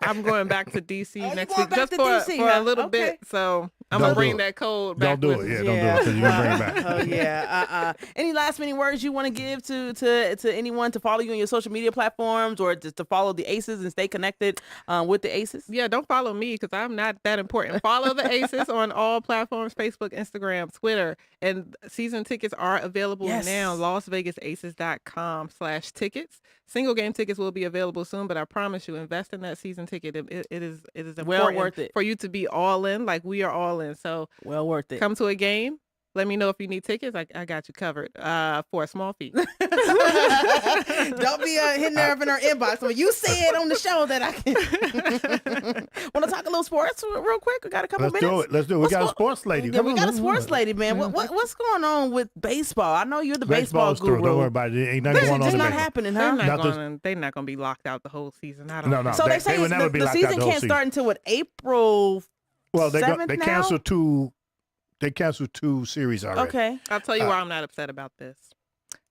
I'm going back to DC you next going week, back just to for DC, a huh? little Okay. bit. So I'm Don't going to bring do it. that code back. Don't do with it. Yeah, me. don't do it, because you're going to bring it back. Oh yeah. Any last minute words you want to give to anyone to follow you on your social media platforms, or just to follow the Aces and stay connected with the Aces? Yeah, don't follow me, because I'm not that important. Follow the Aces on all platforms: Facebook, Instagram, Twitter. And season tickets are available Yes. now. LasVegasAces.com/tickets. Single game tickets will be available soon, but I promise you, invest in that season ticket. It is important Well worth it. for you to be all in, like we are all in. So Well worth it. come to a game. Let me know if you need tickets. I got you covered for a small fee. Don't be hitting her up in her inbox. When you said on the show that I can. Want to talk a little sports real quick? We got a couple minutes. Let's do it. We got a sports lady. Yeah, Come we on, got a let's do sports it. lady, man. What's going on with baseball? I know you're the baseball Baseball's through. guru. Don't worry about it. There ain't nothing going on It's in not baseball. happening, They're huh? not Not this- going. They're not going to be locked out the whole season. I don't. No, no. So they say would never be the locked out season the whole can't start until what, April? Well, they 7th now? canceled two. They canceled 2 series already. Okay. I'll tell you why I'm not upset about this.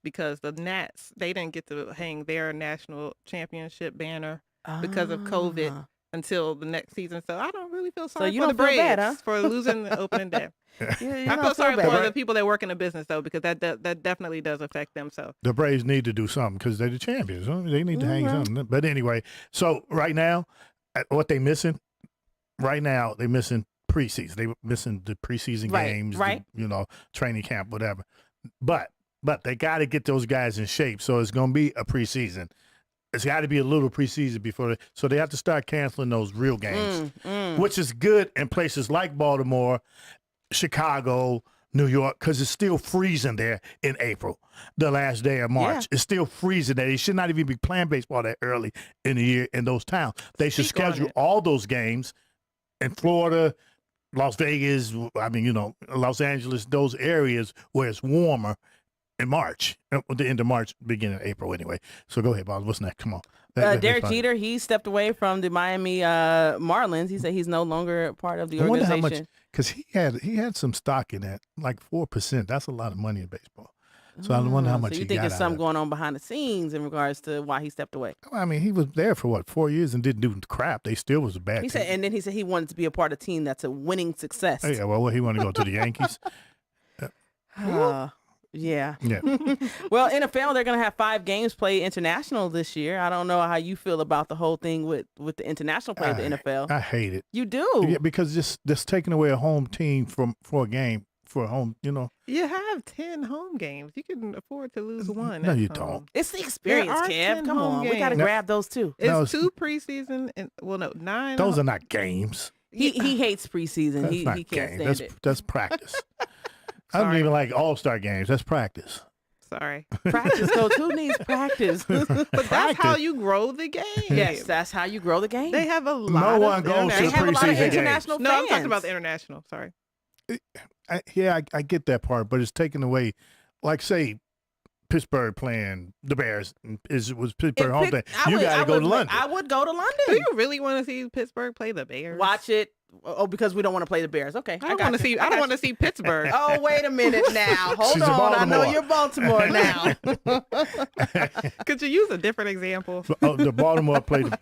Because the Nats, they didn't get to hang their national championship banner because of COVID until the next season. So I don't really feel sorry you for don't the feel Braves bad, huh? for losing the opening day. You I don't feel sorry bad. for the people that work in the business, though, because that definitely does affect them. So The Braves need to do something because they're the champions. They need to hang Mhm. something. But anyway, so right now, what they missing? Right now, they missing preseason. They missing the preseason Right, games, right. Training camp, whatever. But they got to get those guys in shape. So it's going to be a preseason. It's got to be a little preseason before so they have to start canceling those real games, which is good in places like Baltimore, Chicago, New York, because it's still freezing there in April, the last day of March. Yeah. It's still freezing there. They should not even be playing baseball that early in the year in those towns. They should Speak on schedule it. all those games in Florida, Las Vegas, Los Angeles, those areas where it's warmer in March, the end of March, beginning of April anyway. So go ahead, Bob. What's next? Come on. Derek Jeter, he stepped away from the Miami Marlins. He said he's no longer part of the I wonder organization. how much, because he had some stock in that, like 4%. That's a lot of money in baseball. So I wonder how much So he you think got there's out something of it. going on behind the scenes in regards to why he stepped away? I mean, he was there for 4 years and didn't do crap. They still was a bad He team. said, and then he said he wanted to be a part of a team that's a winning success. Oh, yeah, well, he wanted to go to the Yankees. Yeah. Yeah. Well, NFL, they're going to have 5 games played international this year. I don't know how you feel about the whole thing with the international play of the NFL. I hate it. You do? Yeah, because just taking away a home team for a game for a home, You have 10 home games. You can afford to lose one. No, at you home. don't. It's the experience, There are Kev. 10 Come home on. We got to games. grab those too. No, It's 2 preseason and 9. Those are not games. He hates preseason. That's He not can't games. stand it. That's practice. I don't Sorry. even like all-star games. That's practice. Sorry. Practice, Coach. Who needs practice? But that's Practice. how you grow the game. Yes, that's how you grow the game. They have a lot one of goes to They the have a lot of preseason games. international No, fans. I'm talking about the international. Sorry. I get that part, but it's taken away. Like, say, Pittsburgh playing the Bears was Pittsburgh home day. You got to go to London. I would go to London. Do you really want to see Pittsburgh play the Bears? Watch it. Oh, because we don't want to play the Bears. Okay, I don't want to see. I don't want to see Pittsburgh. Oh, wait a minute now. Hold She's a on. I know Baltimore. you're Baltimore now. Could you use a different example? The Baltimore play the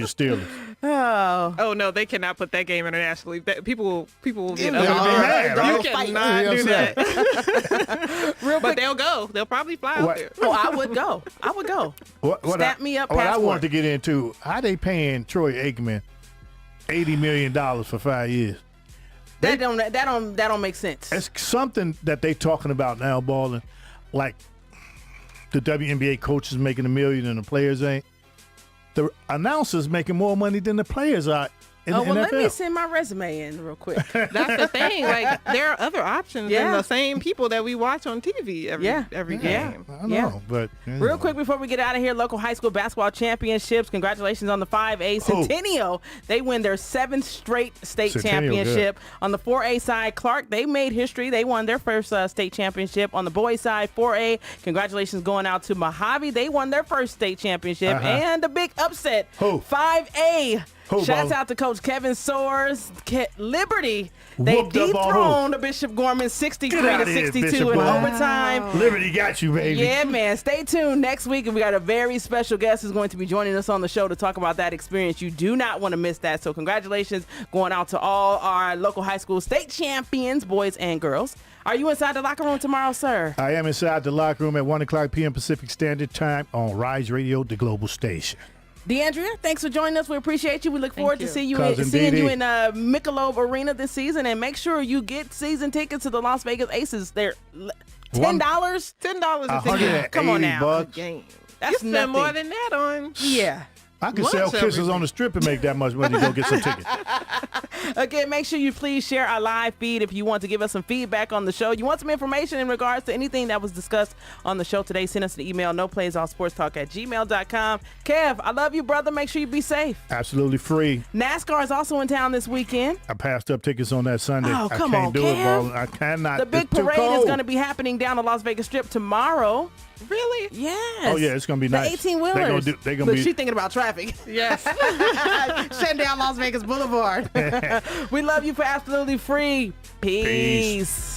Steelers. Oh. Oh no, they cannot put that game internationally. People will get they'll be mad, right? You cannot You know do what that. Real But quick. they'll go. They'll probably fly out What? there. Oh, I would go. I would go. What Stamp me up What I passport. wanted to get into, how they paying Troy Aikman $80 million for 5 years? That don't make sense. It's something that they talking about now, balling. Like the WNBA coaches making $1 million and the players ain't. The announcers making more money than the players are in the NFL. Let me send my resume in real quick. That's the thing. Like there are other options than Yeah. the same people that we watch on TV every game. I know, Yeah. but Real quick before we get out of here, local high school basketball championships. Congratulations on the 5A Centennial. They win their 7th straight state Centennial, championship. On the 4A side, Clark, they made history. They won their first state championship. On the boys side, 4A, congratulations going out to Mojave. They won their first state championship. And a big upset, Who? 5A. Who, Shouts Bo? out to Coach Kevin Soares. Liberty, they Whooped up on who? dethroned Bishop Gorman 63 Get to outta here, 62 Bishop in Gorman. overtime. Liberty got you, baby. Yeah, man. Stay tuned next week. And we got a very special guest who's going to be joining us on the show to talk about that experience. You do not want to miss that. So congratulations going out to all our local high school state champions, boys and girls. Are you inside the locker room tomorrow, sir? I am inside the locker room at 1:00 p.m. Pacific Standard Time on Rise Radio, the global station. DeAndrea, thanks for joining us. We appreciate you. We look forward to you. seeing Cousin you Dee Dee. in Michelob Arena this season. And make sure you get season tickets to the Las Vegas Aces. They're $10. $10 a ticket. Come on now. $180. Game. That's you spend nothing. more than that on. Yeah. I could Lunch sell kisses every on the strip and make that much money to go get some tickets. Again, make sure you please share our live feed if you want to give us some feedback on the show. You want some information in regards to anything that was discussed on the show today, send us an email, noplaysallsportstalk@gmail.com. Kev, I love you, brother. Make sure you be safe. Absolutely free. NASCAR is also in town this weekend. I passed up tickets on that Sunday. Oh, come I can't on, do Kev. it, ball. I cannot. The big It's too parade is cold. going to be happening down the Las Vegas Strip tomorrow. Really? Yes. Oh, yeah, it's going to be The nice. 18-wheelers. They're going Look, to she be. thinking about traffic. Yes. Shutting down Las Vegas Boulevard. We love you for absolutely free. Peace.